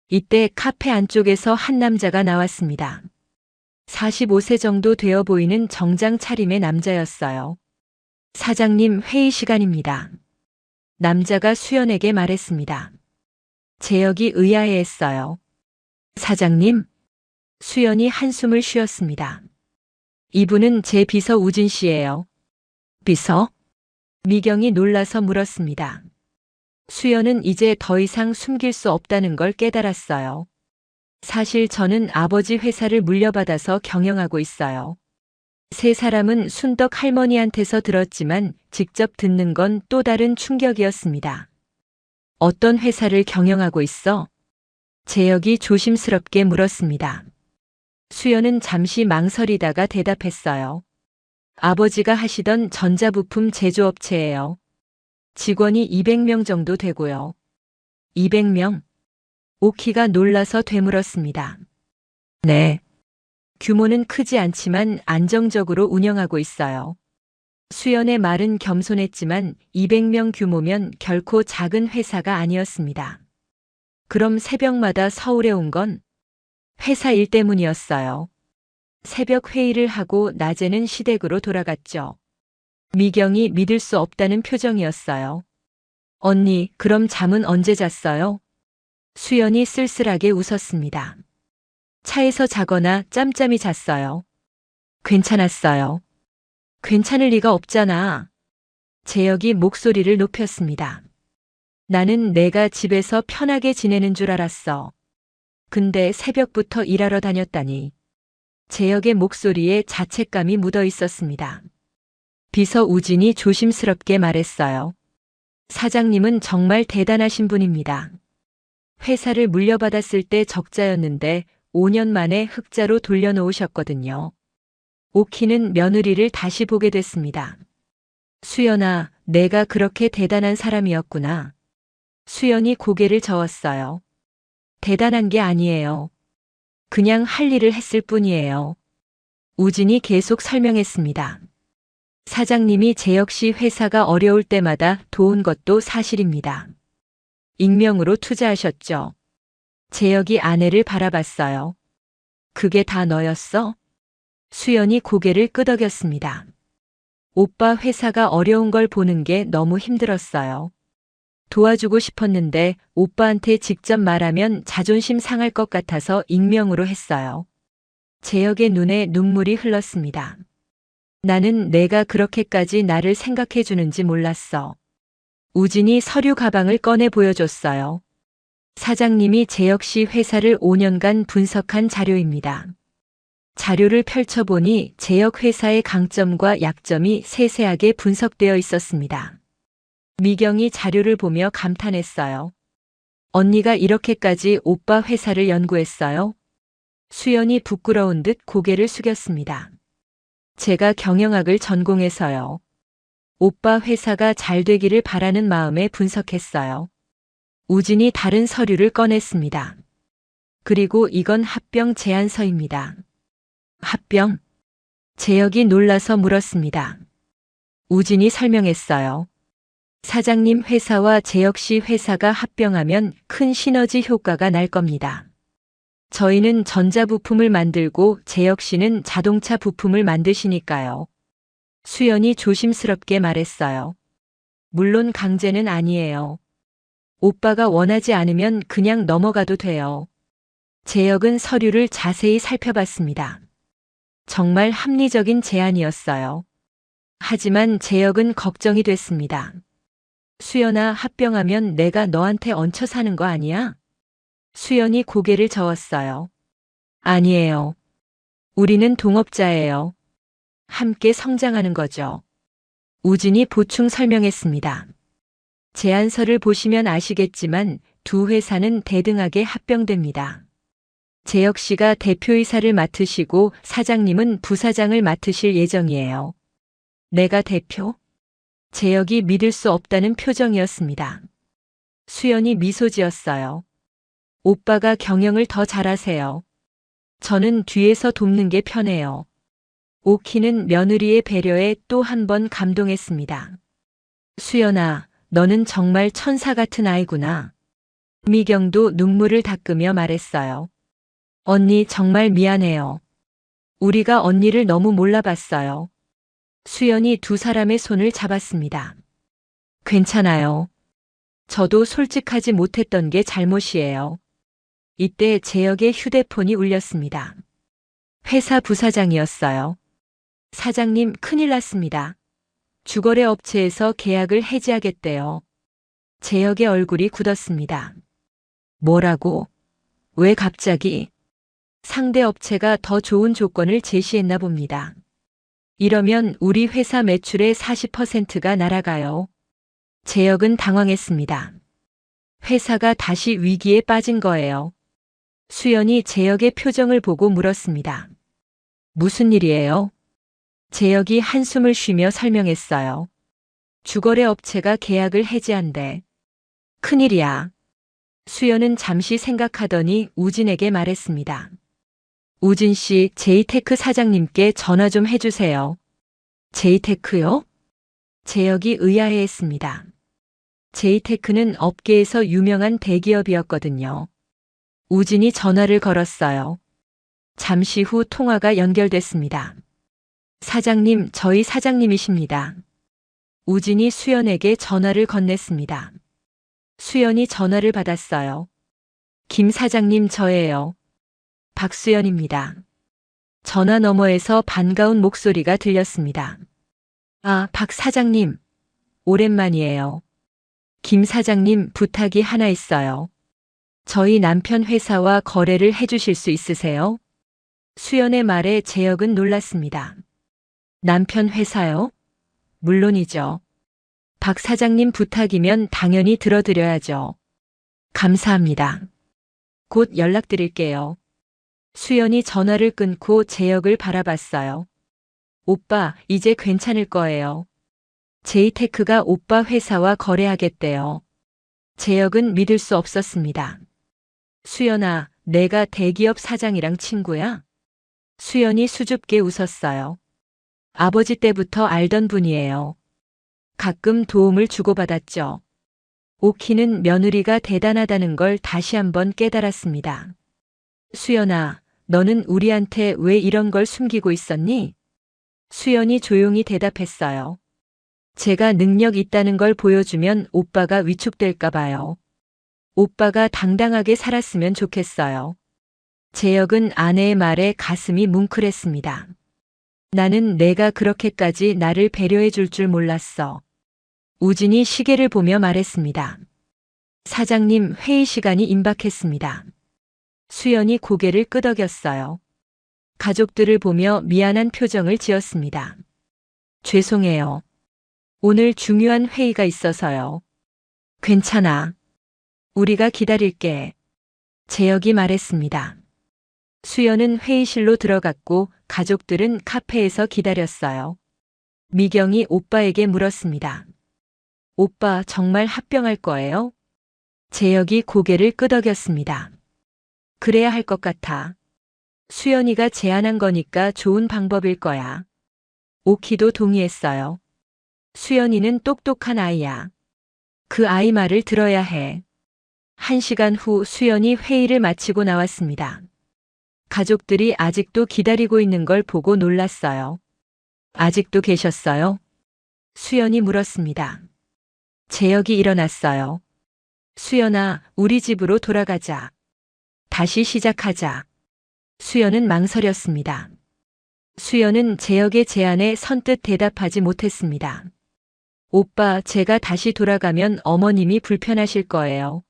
이때 카페 안쪽에서 한 남자가 나왔습니다. 45세 정도 되어 보이는 정장 차림의 남자였어요. 사장님, 회의 시간입니다. 남자가 수연에게 말했습니다. 재혁이 의아해했어요. 사장님? 수연이 한숨을 쉬었습니다. 이분은 제 비서 우진 씨예요. 비서? 미경이 놀라서 물었습니다. 수연은 이제 더 이상 숨길 수 없다는 걸 깨달았어요. 사실 저는 아버지 회사를 물려받아서 경영하고 있어요. 세 사람은 순덕 할머니한테서 들었지만 직접 듣는 건 또 다른 충격이었습니다. 어떤 회사를 경영하고 있어? 재혁이 조심스럽게 물었습니다. 수연은 잠시 망설이다가 대답했어요. 아버지가 하시던 전자부품 제조업체예요. 직원이 200명 정도 되고요. 200명? 오키가 놀라서 되물었습니다. 네. 규모는 크지 않지만 안정적으로 운영하고 있어요. 수연의 말은 겸손했지만 200명 규모면 결코 작은 회사가 아니었습니다. 그럼 새벽마다 서울에 온 건 회사 일 때문이었어요. 새벽 회의를 하고 낮에는 시댁으로 돌아갔죠. 미경이 믿을 수 없다는 표정이었어요. 언니, 그럼 잠은 언제 잤어요? 수연이 쓸쓸하게 웃었습니다. 차에서 자거나 짬짬이 잤어요. 괜찮았어요. 괜찮을 리가 없잖아. 재혁이 목소리를 높였습니다. 나는 내가 집에서 편하게 지내는 줄 알았어. 근데 새벽부터 일하러 다녔다니. 재혁의 목소리에 자책감이 묻어 있었습니다. 비서 우진이 조심스럽게 말했어요. 사장님은 정말 대단하신 분입니다. 회사를 물려받았을 때 적자였는데 5년 만에 흑자로 돌려놓으셨거든요. 오키는 며느리를 다시 보게 됐습니다. 수연아, 내가 그렇게 대단한 사람이었구나. 수연이 고개를 저었어요. 대단한 게 아니에요. 그냥 할 일을 했을 뿐이에요. 우진이 계속 설명했습니다. 사장님이 재혁 씨 회사가 어려울 때마다 도운 것도 사실입니다. 익명으로 투자하셨죠. 재혁이 아내를 바라봤어요. 그게 다 너였어? 수연이 고개를 끄덕였습니다. 오빠 회사가 어려운 걸 보는 게 너무 힘들었어요. 도와주고 싶었는데 오빠한테 직접 말하면 자존심 상할 것 같아서 익명으로 했어요. 재혁의 눈에 눈물이 흘렀습니다. 나는 내가 그렇게까지 나를 생각해 주는지 몰랐어. 우진이 서류 가방을 꺼내 보여줬어요. 사장님이 재혁 씨 회사를 5년간 분석한 자료입니다. 자료를 펼쳐보니 재혁 회사의 강점과 약점이 세세하게 분석되어 있었습니다. 미경이 자료를 보며 감탄했어요. 언니가 이렇게까지 오빠 회사를 연구했어요? 수연이 부끄러운 듯 고개를 숙였습니다. 제가 경영학을 전공해서요. 오빠 회사가 잘 되기를 바라는 마음에 분석했어요. 우진이 다른 서류를 꺼냈습니다. 그리고 이건 합병 제안서입니다. 합병? 재혁이 놀라서 물었습니다. 우진이 설명했어요. 사장님 회사와 재혁 씨 회사가 합병하면 큰 시너지 효과가 날 겁니다. 저희는 전자부품을 만들고 재혁 씨는 자동차 부품을 만드시니까요. 수연이 조심스럽게 말했어요. 물론 강제는 아니에요. 오빠가 원하지 않으면 그냥 넘어가도 돼요. 재혁은 서류를 자세히 살펴봤습니다. 정말 합리적인 제안이었어요. 하지만 재혁은 걱정이 됐습니다. 수연아, 합병하면 내가 너한테 얹혀 사는 거 아니야? 수연이 고개를 저었어요. 아니에요. 우리는 동업자예요. 함께 성장하는 거죠. 우진이 보충 설명했습니다. 제안서를 보시면 아시겠지만 두 회사는 대등하게 합병됩니다. 재혁 씨가 대표이사를 맡으시고 사장님은 부사장을 맡으실 예정이에요. 내가 대표? 재혁이 믿을 수 없다는 표정이었습니다. 수연이 미소 지었어요. 오빠가 경영을 더 잘하세요. 저는 뒤에서 돕는 게 편해요. 오키는 며느리의 배려에 또 한 번 감동했습니다. 수연아, 너는 정말 천사 같은 아이구나. 미경도 눈물을 닦으며 말했어요. 언니 정말 미안해요. 우리가 언니를 너무 몰라봤어요. 수연이 두 사람의 손을 잡았습니다. 괜찮아요. 저도 솔직하지 못했던 게 잘못이에요. 이때 재혁의 휴대폰이 울렸습니다. 회사 부사장이었어요. 사장님, 큰일 났습니다. 주거래 업체에서 계약을 해지하겠대요. 재혁의 얼굴이 굳었습니다. 뭐라고? 왜 갑자기? 상대 업체가 더 좋은 조건을 제시했나 봅니다. 이러면 우리 회사 매출의 40%가 날아가요. 재혁은 당황했습니다. 회사가 다시 위기에 빠진 거예요. 수연이 재혁의 표정을 보고 물었습니다. 무슨 일이에요? 재혁이 한숨을 쉬며 설명했어요. 주거래 업체가 계약을 해지한대. 큰일이야. 수연은 잠시 생각하더니 우진에게 말했습니다. 우진 씨, 제이테크 사장님께 전화 좀 해주세요. 제이테크요? 재혁이 의아해했습니다. 제이테크는 업계에서 유명한 대기업이었거든요. 우진이 전화를 걸었어요. 잠시 후 통화가 연결됐습니다. 사장님, 저희 사장님이십니다. 우진이 수연에게 전화를 건넸습니다. 수연이 전화를 받았어요. 김 사장님, 저예요. 박수연입니다. 전화 너머에서 반가운 목소리가 들렸습니다. 아, 박 사장님. 오랜만이에요. 김 사장님, 부탁이 하나 있어요. 저희 남편 회사와 거래를 해주실 수 있으세요? 수연의 말에 재혁은 놀랐습니다. 남편 회사요? 물론이죠. 박 사장님 부탁이면 당연히 들어드려야죠. 감사합니다. 곧 연락드릴게요. 수연이 전화를 끊고 재혁을 바라봤어요. 오빠, 이제 괜찮을 거예요. 제이테크가 오빠 회사와 거래하겠대요. 재혁은 믿을 수 없었습니다. 수연아, 내가 대기업 사장이랑 친구야? 수연이 수줍게 웃었어요. 아버지 때부터 알던 분이에요. 가끔 도움을 주고받았죠. 오키는 며느리가 대단하다는 걸 다시 한번 깨달았습니다. 수연아, 너는 우리한테 왜 이런 걸 숨기고 있었니? 수연이 조용히 대답했어요. 제가 능력 있다는 걸 보여주면 오빠가 위축될까 봐요. 오빠가 당당하게 살았으면 좋겠어요. 재혁은 아내의 말에 가슴이 뭉클했습니다. 나는 내가 그렇게까지 나를 배려해 줄 줄 몰랐어. 우진이 시계를 보며 말했습니다. 사장님, 회의 시간이 임박했습니다. 수연이 고개를 끄덕였어요. 가족들을 보며 미안한 표정을 지었습니다. 죄송해요. 오늘 중요한 회의가 있어서요. 괜찮아. 우리가 기다릴게. 재혁이 말했습니다. 수연은 회의실로 들어갔고 가족들은 카페에서 기다렸어요. 미경이 오빠에게 물었습니다. 오빠 정말 합병할 거예요? 재혁이 고개를 끄덕였습니다. 그래야 할 것 같아. 수연이가 제안한 거니까 좋은 방법일 거야. 오키도 동의했어요. 수연이는 똑똑한 아이야. 그 아이 말을 들어야 해. 1시간 후 수연이 회의를 마치고 나왔습니다. 가족들이 아직도 기다리고 있는 걸 보고 놀랐어요. 아직도 계셨어요? 수연이 물었습니다. 재혁이 일어났어요. 수연아, 우리 집으로 돌아가자. 다시 시작하자. 수연은 망설였습니다. 수연은 재혁의 제안에 선뜻 대답하지 못했습니다. 오빠, 제가 다시 돌아가면 어머님이 불편하실 거예요.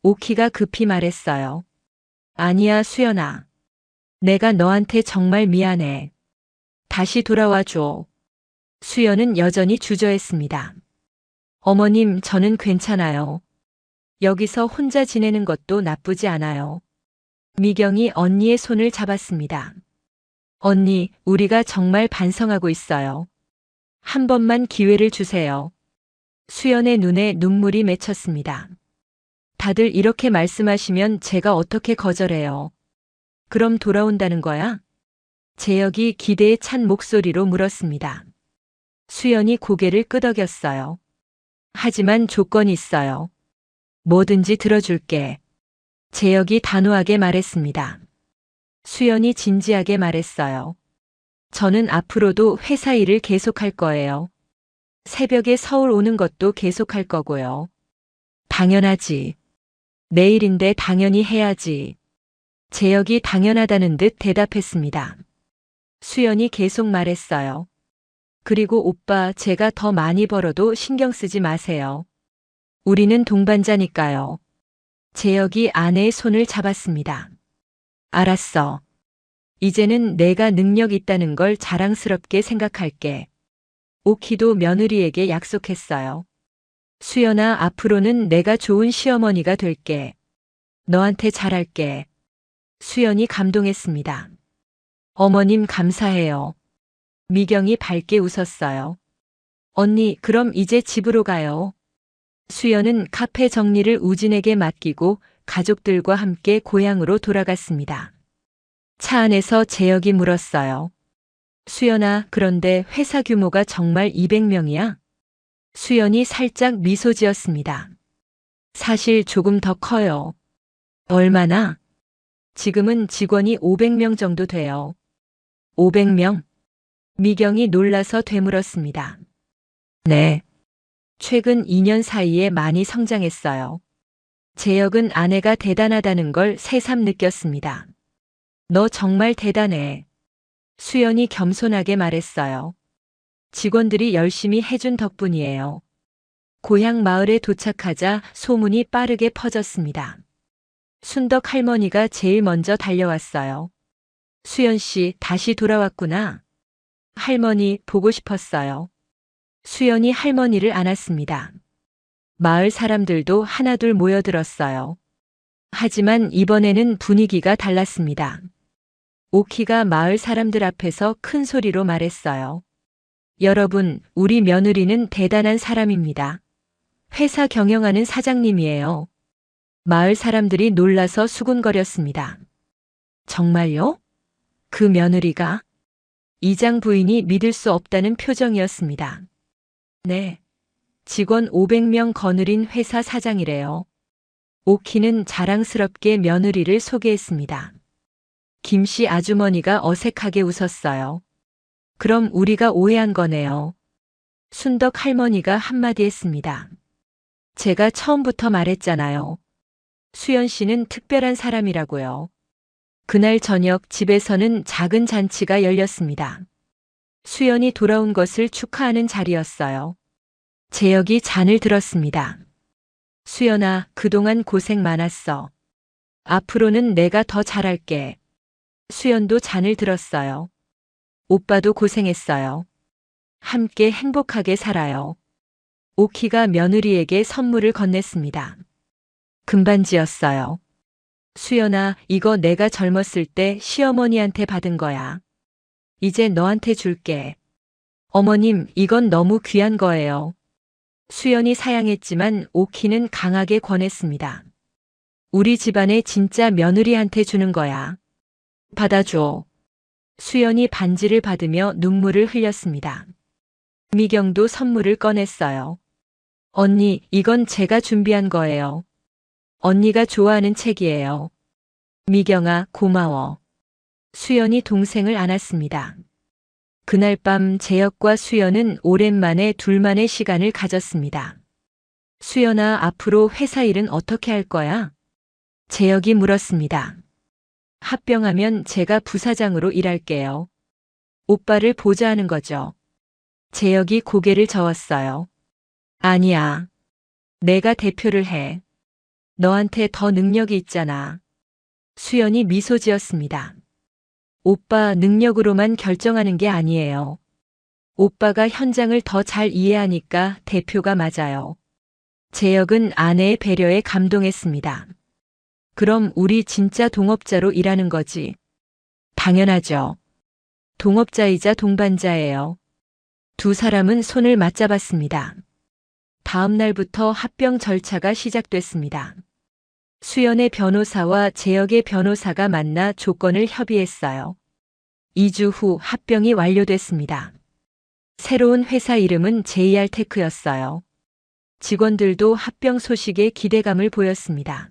오키가 급히 말했어요. 아니야, 수연아. 내가 너한테 정말 미안해. 다시 돌아와 줘. 수연은 여전히 주저했습니다. 어머님, 저는 괜찮아요. 여기서 혼자 지내는 것도 나쁘지 않아요. 미경이 언니의 손을 잡았습니다. 언니, 우리가 정말 반성하고 있어요. 한 번만 기회를 주세요. 수연의 눈에 눈물이 맺혔습니다. 다들 이렇게 말씀하시면 제가 어떻게 거절해요. 그럼 돌아온다는 거야? 재혁이 기대에 찬 목소리로 물었습니다. 수연이 고개를 끄덕였어요. 하지만 조건이 있어요. 뭐든지 들어줄게. 재혁이 단호하게 말했습니다. 수연이 진지하게 말했어요. 저는 앞으로도 회사 일을 계속할 거예요. 새벽에 서울 오는 것도 계속할 거고요. 당연하지. 내일인데 당연히 해야지. 재혁이 당연하다는 듯 대답했습니다. 수연이 계속 말했어요. 그리고 오빠, 제가 더 많이 벌어도 신경 쓰지 마세요. 우리는 동반자니까요. 재혁이 아내의 손을 잡았습니다. 알았어. 이제는 내가 능력 있다는 걸 자랑스럽게 생각할게. 오키도 며느리에게 약속했어요. 수연아, 앞으로는 내가 좋은 시어머니가 될게. 너한테 잘할게. 수연이 감동했습니다. 어머님 감사해요. 미경이 밝게 웃었어요. 언니, 그럼 이제 집으로 가요. 수연은 카페 정리를 우진에게 맡기고 가족들과 함께 고향으로 돌아갔습니다. 차 안에서 재혁이 물었어요. 수연아, 그런데 회사 규모가 정말 200명이야? 수연이 살짝 미소 지었습니다. 사실 조금 더 커요. 얼마나? 지금은 직원이 500명 정도 돼요. 500명? 미경이 놀라서 되물었습니다. 네. 최근 2년 사이에 많이 성장했어요. 재혁은 아내가 대단하다는 걸 새삼 느꼈습니다. 너 정말 대단해. 수연이 겸손하게 말했어요. 직원들이 열심히 해준 덕분이에요. 고향 마을에 도착하자 소문이 빠르게 퍼졌습니다. 순덕 할머니가 제일 먼저 달려왔어요. 수연 씨, 다시 돌아왔구나. 할머니, 보고 싶었어요. 수연이 할머니를 안았습니다. 마을 사람들도 하나둘 모여들었어요. 하지만 이번에는 분위기가 달랐습니다. 오키가 마을 사람들 앞에서 큰 소리로 말했어요. 여러분, 우리 며느리는 대단한 사람입니다. 회사 경영하는 사장님이에요. 마을 사람들이 놀라서 수군거렸습니다. 정말요? 그 며느리가? 이장 부인이 믿을 수 없다는 표정이었습니다. 네. 직원 500명 거느린 회사 사장이래요. 오키는 자랑스럽게 며느리를 소개했습니다. 김씨 아주머니가 어색하게 웃었어요. 그럼 우리가 오해한 거네요. 순덕 할머니가 한마디 했습니다. 제가 처음부터 말했잖아요. 수연 씨는 특별한 사람이라고요. 그날 저녁 집에서는 작은 잔치가 열렸습니다. 수연이 돌아온 것을 축하하는 자리였어요. 재혁이 잔을 들었습니다. 수연아, 그동안 고생 많았어. 앞으로는 내가 더 잘할게. 수연도 잔을 들었어요. 오빠도 고생했어요. 함께 행복하게 살아요. 오키가 며느리에게 선물을 건넸습니다. 금반지였어요. 수연아, 이거 내가 젊었을 때 시어머니한테 받은 거야. 이제 너한테 줄게. 어머님, 이건 너무 귀한 거예요. 수연이 사양했지만 오키는 강하게 권했습니다. 우리 집안의 진짜 며느리한테 주는 거야. 받아줘. 수연이 반지를 받으며 눈물을 흘렸습니다. 미경도 선물을 꺼냈어요. 언니, 이건 제가 준비한 거예요. 언니가 좋아하는 책이에요. 미경아, 고마워. 수연이 동생을 안았습니다. 그날 밤 재혁과 수연은 오랜만에 둘만의 시간을 가졌습니다. 수연아, 앞으로 회사 일은 어떻게 할 거야? 재혁이 물었습니다. 합병하면 제가 부사장으로 일할게요. 오빠를 보좌하는 거죠. 재혁이 고개를 저었어요. 아니야. 내가 대표를 해. 너한테 더 능력이 있잖아. 수연이 미소 지었습니다. 오빠 능력으로만 결정하는 게 아니에요. 오빠가 현장을 더 잘 이해하니까 대표가 맞아요. 재혁은 아내의 배려에 감동했습니다. 그럼 우리 진짜 동업자로 일하는 거지? 당연하죠. 동업자이자 동반자예요. 두 사람은 손을 맞잡았습니다. 다음 날부터 합병 절차가 시작됐습니다. 수연의 변호사와 재혁의 변호사가 만나 조건을 협의했어요. 2주 후 합병이 완료됐습니다. 새로운 회사 이름은 JR테크였어요. 직원들도 합병 소식에 기대감을 보였습니다.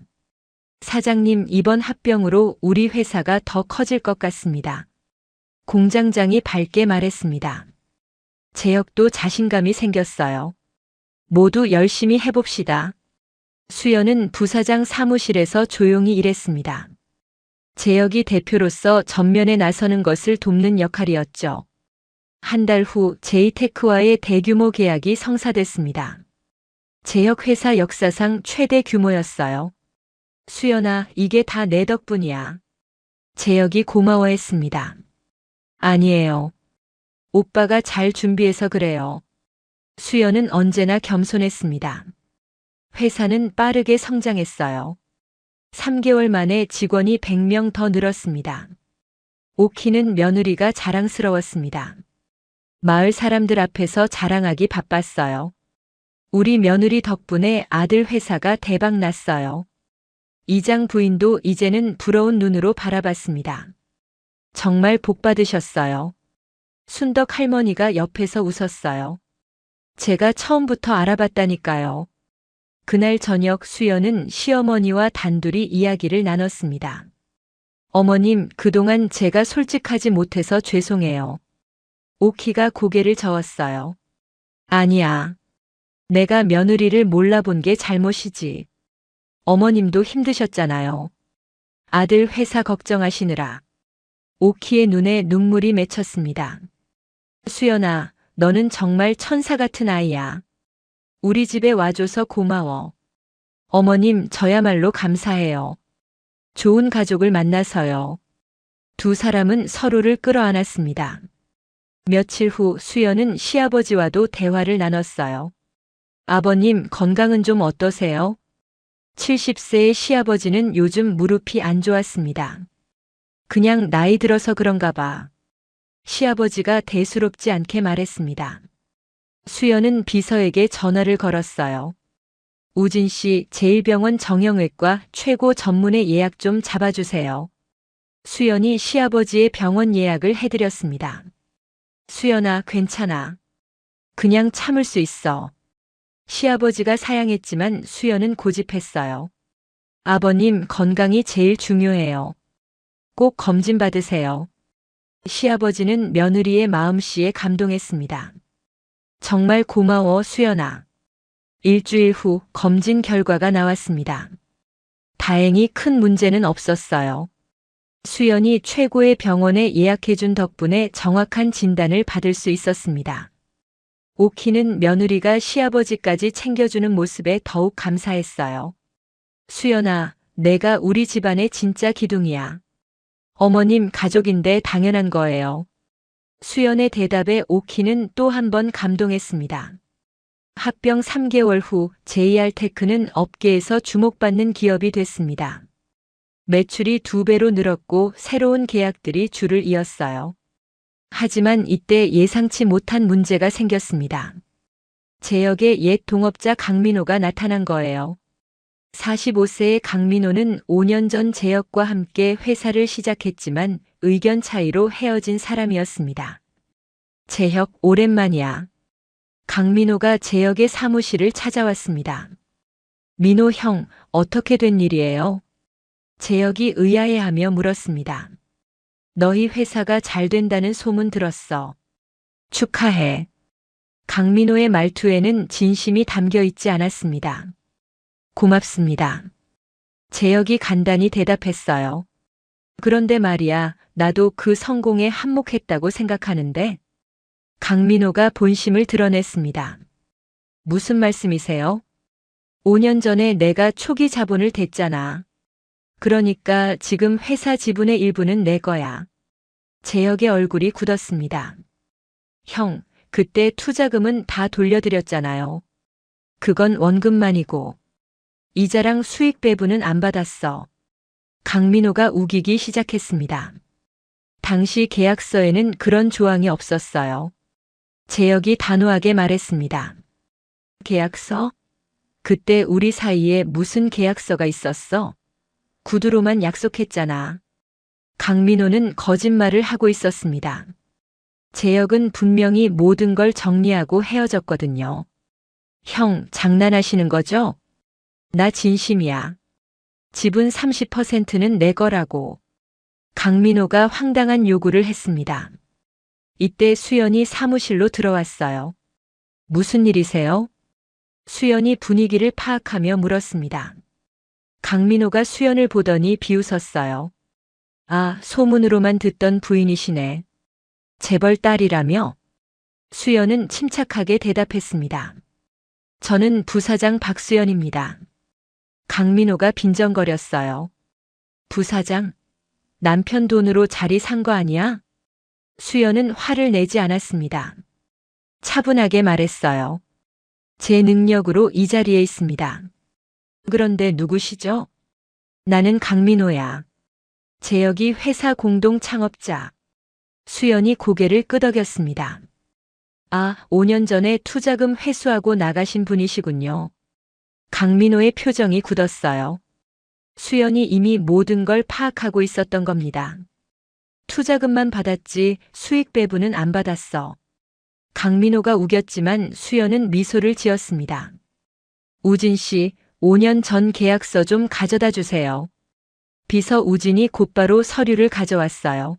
사장님, 이번 합병으로 우리 회사가 더 커질 것 같습니다. 공장장이 밝게 말했습니다. 재혁도 자신감이 생겼어요. 모두 열심히 해봅시다. 수연은 부사장 사무실에서 조용히 일했습니다. 재혁이 대표로서 전면에 나서는 것을 돕는 역할이었죠. 한 달 후 제이테크와의 대규모 계약이 성사됐습니다. 재혁 회사 역사상 최대 규모였어요. 수연아, 이게 다 내 덕분이야. 재혁이 고마워했습니다. 아니에요. 오빠가 잘 준비해서 그래요. 수연은 언제나 겸손했습니다. 회사는 빠르게 성장했어요. 3개월 만에 직원이 100명 더 늘었습니다. 오키는 며느리가 자랑스러웠습니다. 마을 사람들 앞에서 자랑하기 바빴어요. 우리 며느리 덕분에 아들 회사가 대박 났어요. 이장 부인도 이제는 부러운 눈으로 바라봤습니다. 정말 복 받으셨어요. 순덕 할머니가 옆에서 웃었어요. 제가 처음부터 알아봤다니까요. 그날 저녁 수연은 시어머니와 단둘이 이야기를 나눴습니다. 어머님, 그동안 제가 솔직하지 못해서 죄송해요. 오키가 고개를 저었어요. 아니야. 내가 며느리를 몰라본 게 잘못이지. 어머님도 힘드셨잖아요. 아들 회사 걱정하시느라. 오키의 눈에 눈물이 맺혔습니다. 수연아, 너는 정말 천사 같은 아이야. 우리 집에 와줘서 고마워. 어머님, 저야말로 감사해요. 좋은 가족을 만나서요. 두 사람은 서로를 끌어안았습니다. 며칠 후 수연은 시아버지와도 대화를 나눴어요. 아버님, 건강은 좀 어떠세요? 70세의 시아버지는 요즘 무릎이 안 좋았습니다. 그냥 나이 들어서 그런가 봐. 시아버지가 대수롭지 않게 말했습니다. 수연은 비서에게 전화를 걸었어요. 우진 씨, 제1병원 정형외과 최고 전문의 예약 좀 잡아주세요. 수연이 시아버지의 병원 예약을 해드렸습니다. 수연아, 괜찮아. 그냥 참을 수 있어. 시아버지가 사양했지만 수연은 고집했어요. 아버님, 건강이 제일 중요해요. 꼭 검진 받으세요. 시아버지는 며느리의 마음씨에 감동했습니다. 정말 고마워, 수연아. 일주일 후 검진 결과가 나왔습니다. 다행히 큰 문제는 없었어요. 수연이 최고의 병원에 예약해준 덕분에 정확한 진단을 받을 수 있었습니다. 오키는 며느리가 시아버지까지 챙겨주는 모습에 더욱 감사했어요. 수연아, 내가 우리 집안의 진짜 기둥이야. 어머님 가족인데 당연한 거예요. 수연의 대답에 오키는 또 한 번 감동했습니다. 합병 3개월 후 JR테크는 업계에서 주목받는 기업이 됐습니다. 매출이 2배로 늘었고 새로운 계약들이 줄을 이었어요. 하지만 이때 예상치 못한 문제가 생겼습니다. 제역의 옛 동업자 강민호가 나타난 거예요. 45세의 강민호는 5년 전 제역과 함께 회사를 시작했지만 의견 차이로 헤어진 사람이었습니다. 제혁, 오랜만이야. 강민호가 제역의 사무실을 찾아왔습니다. 민호 형, 어떻게 된 일이에요? 제역이 의아해하며 물었습니다. 너희 회사가 잘 된다는 소문 들었어. 축하해. 강민호의 말투에는 진심이 담겨 있지 않았습니다. 고맙습니다. 제역이 간단히 대답했어요. 그런데 말이야, 나도 그 성공에 한몫했다고 생각하는데. 강민호가 본심을 드러냈습니다. 무슨 말씀이세요? 5년 전에 내가 초기 자본을 댔잖아. 그러니까 지금 회사 지분의 일부는 내 거야. 제역의 얼굴이 굳었습니다. 형, 그때 투자금은 다 돌려드렸잖아요. 그건 원금만이고. 이자랑 수익 배분은 안 받았어. 강민호가 우기기 시작했습니다. 당시 계약서에는 그런 조항이 없었어요. 제역이 단호하게 말했습니다. 계약서? 그때 우리 사이에 무슨 계약서가 있었어? 구두로만 약속했잖아. 강민호는 거짓말을 하고 있었습니다. 제역은 분명히 모든 걸 정리하고 헤어졌거든요. 형, 장난하시는 거죠? 나 진심이야. 지분 30%는 내 거라고. 강민호가 황당한 요구를 했습니다. 이때 수연이 사무실로 들어왔어요. 무슨 일이세요? 수연이 분위기를 파악하며 물었습니다. 강민호가 수연을 보더니 비웃었어요. 아, 소문으로만 듣던 부인이시네. 재벌 딸이라며? 수연은 침착하게 대답했습니다. 저는 부사장 박수연입니다. 강민호가 빈정거렸어요. 부사장? 남편 돈으로 자리 산 거 아니야? 수연은 화를 내지 않았습니다. 차분하게 말했어요. 제 능력으로 이 자리에 있습니다. 그런데 누구시죠? 나는 강민호야. 제역이 회사 공동 창업자. 수연이 고개를 끄덕였습니다. 아, 5년 전에 투자금 회수하고 나가신 분이시군요. 강민호의 표정이 굳었어요. 수연이 이미 모든 걸 파악하고 있었던 겁니다. 투자금만 받았지 수익 배분은 안 받았어. 강민호가 우겼지만 수연은 미소를 지었습니다. 우진 씨, 5년 전 계약서 좀 가져다 주세요. 비서 우진이 곧바로 서류를 가져왔어요.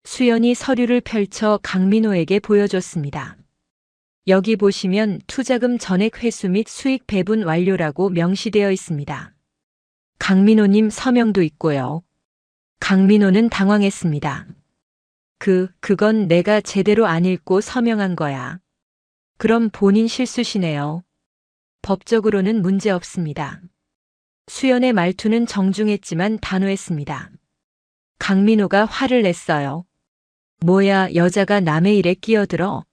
수연이 서류를 펼쳐 강민호에게 보여줬습니다. 여기 보시면 투자금 전액 회수 및 수익 배분 완료라고 명시되어 있습니다. 강민호님 서명도 있고요. 강민호는 당황했습니다. 그건 내가 제대로 안 읽고 서명한 거야. 그럼 본인 실수시네요. 법적으로는 문제 없습니다. 수연의 말투는 정중했지만 단호했습니다. 강민호가 화를 냈어요. 뭐야, 여자가 남의 일에 끼어들어?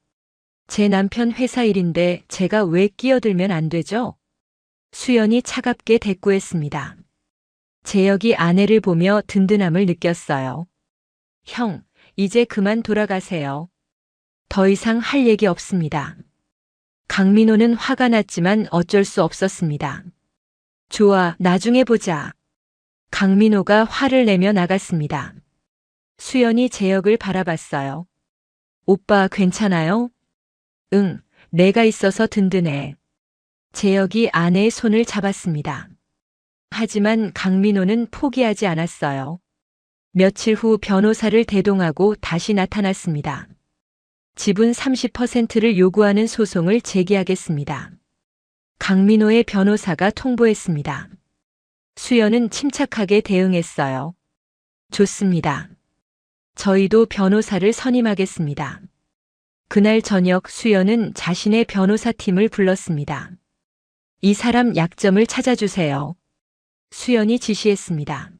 제 남편 회사 일인데 제가 왜 끼어들면 안 되죠? 수연이 차갑게 대꾸했습니다. 제역이 아내를 보며 든든함을 느꼈어요. 형, 이제 그만 돌아가세요. 더 이상 할 얘기 없습니다. 강민호는 화가 났지만 어쩔 수 없었습니다. 좋아, 나중에 보자. 강민호가 화를 내며 나갔습니다. 수연이 재혁을 바라봤어요. 오빠 괜찮아요? 응, 내가 있어서 든든해. 재혁이 아내의 손을 잡았습니다. 하지만 강민호는 포기하지 않았어요. 며칠 후 변호사를 대동하고 다시 나타났습니다. 지분 30%를 요구하는 소송을 제기하겠습니다. 강민호의 변호사가 통보했습니다. 수연은 침착하게 대응했어요. 좋습니다. 저희도 변호사를 선임하겠습니다. 그날 저녁 수연은 자신의 변호사팀을 불렀습니다. 이 사람 약점을 찾아주세요. 수연이 지시했습니다.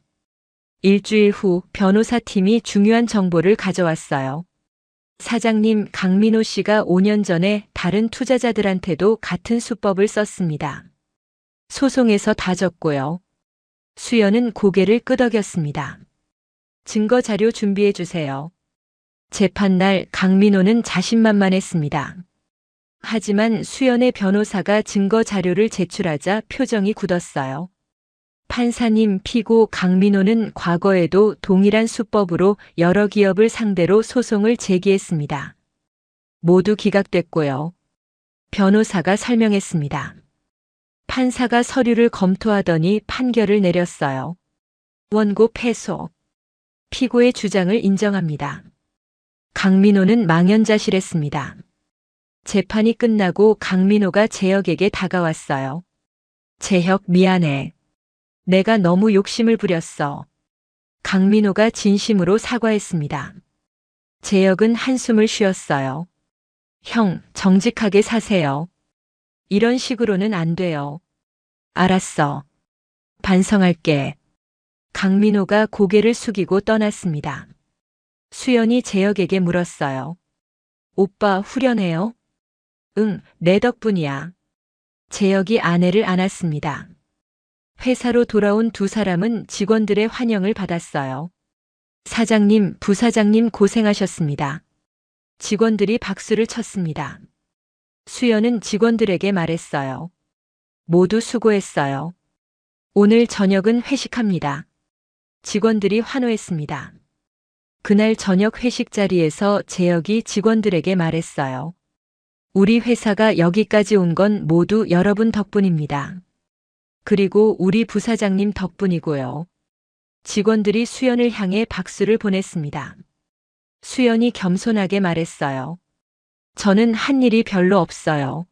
일주일 후 변호사팀이 중요한 정보를 가져왔어요. 사장님, 강민호 씨가 5년 전에 다른 투자자들한테도 같은 수법을 썼습니다. 소송에서 다 졌고요. 수연은 고개를 끄덕였습니다. 증거 자료 준비해 주세요. 재판날 강민호는 자신만만했습니다. 하지만 수연의 변호사가 증거 자료를 제출하자 표정이 굳었어요. 판사님, 피고 강민호는 과거에도 동일한 수법으로 여러 기업을 상대로 소송을 제기했습니다. 모두 기각됐고요. 변호사가 설명했습니다. 판사가 서류를 검토하더니 판결을 내렸어요. 원고 패소. 피고의 주장을 인정합니다. 강민호는 망연자실했습니다. 재판이 끝나고 강민호가 재혁에게 다가왔어요. 재혁, 미안해. 내가 너무 욕심을 부렸어. 강민호가 진심으로 사과했습니다. 재혁은 한숨을 쉬었어요. 형, 정직하게 사세요. 이런 식으로는 안 돼요. 알았어. 반성할게. 강민호가 고개를 숙이고 떠났습니다. 수연이 재혁에게 물었어요. 오빠 후련해요? 응, 내 덕분이야. 재혁이 아내를 안았습니다. 회사로 돌아온 두 사람은 직원들의 환영을 받았어요. 사장님, 부사장님 고생하셨습니다. 직원들이 박수를 쳤습니다. 수연은 직원들에게 말했어요. 모두 수고했어요. 오늘 저녁은 회식합니다. 직원들이 환호했습니다. 그날 저녁 회식 자리에서 재혁이 직원들에게 말했어요. 우리 회사가 여기까지 온 건 모두 여러분 덕분입니다. 그리고 우리 부사장님 덕분이고요. 직원들이 수연을 향해 박수를 보냈습니다. 수연이 겸손하게 말했어요. 저는 한 일이 별로 없어요.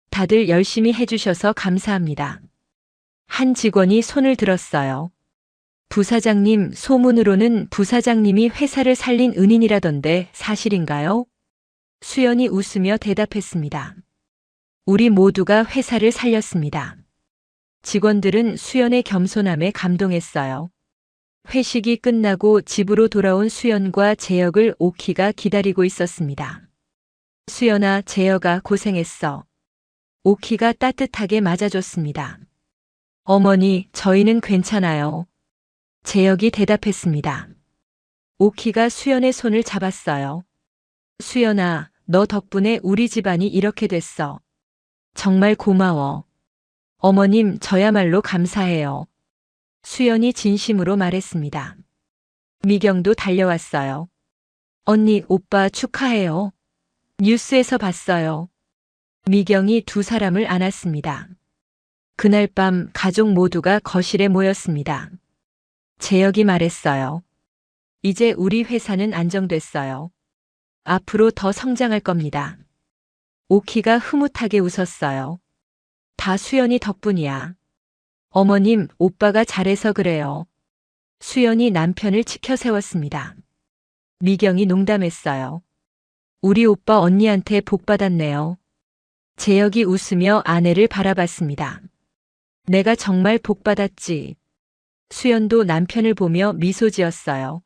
다들 열심히 해주셔서 감사합니다. 한 직원이 손을 들었어요. 부사장님, 소문으로는 부사장님이 회사를 살린 은인이라던데 사실인가요? 수연이 웃으며 대답했습니다. 우리 모두가 회사를 살렸습니다. 직원들은 수연의 겸손함에 감동했어요. 회식이 끝나고 집으로 돌아온 수연과 재혁을 오키가 기다리고 있었습니다. 수연아, 재혁아 고생했어. 오키가 따뜻하게 맞아줬습니다. 어머니, 저희는 괜찮아요. 재혁이 대답했습니다. 오키가 수연의 손을 잡았어요. 수연아, 너 덕분에 우리 집안이 이렇게 됐어. 정말 고마워. 어머님, 저야말로 감사해요. 수연이 진심으로 말했습니다. 미경도 달려왔어요. 언니, 오빠 축하해요. 뉴스에서 봤어요. 미경이 두 사람을 안았습니다. 그날 밤 가족 모두가 거실에 모였습니다. 재혁이 말했어요. 이제 우리 회사는 안정됐어요. 앞으로 더 성장할 겁니다. 오키가 흐뭇하게 웃었어요. 다 수연이 덕분이야. 어머님, 오빠가 잘해서 그래요. 수연이 남편을 치켜 세웠습니다. 미경이 농담했어요. 우리 오빠 언니한테 복 받았네요. 재혁이 웃으며 아내를 바라봤습니다. 내가 정말 복 받았지. 수연도 남편을 보며 미소 지었어요.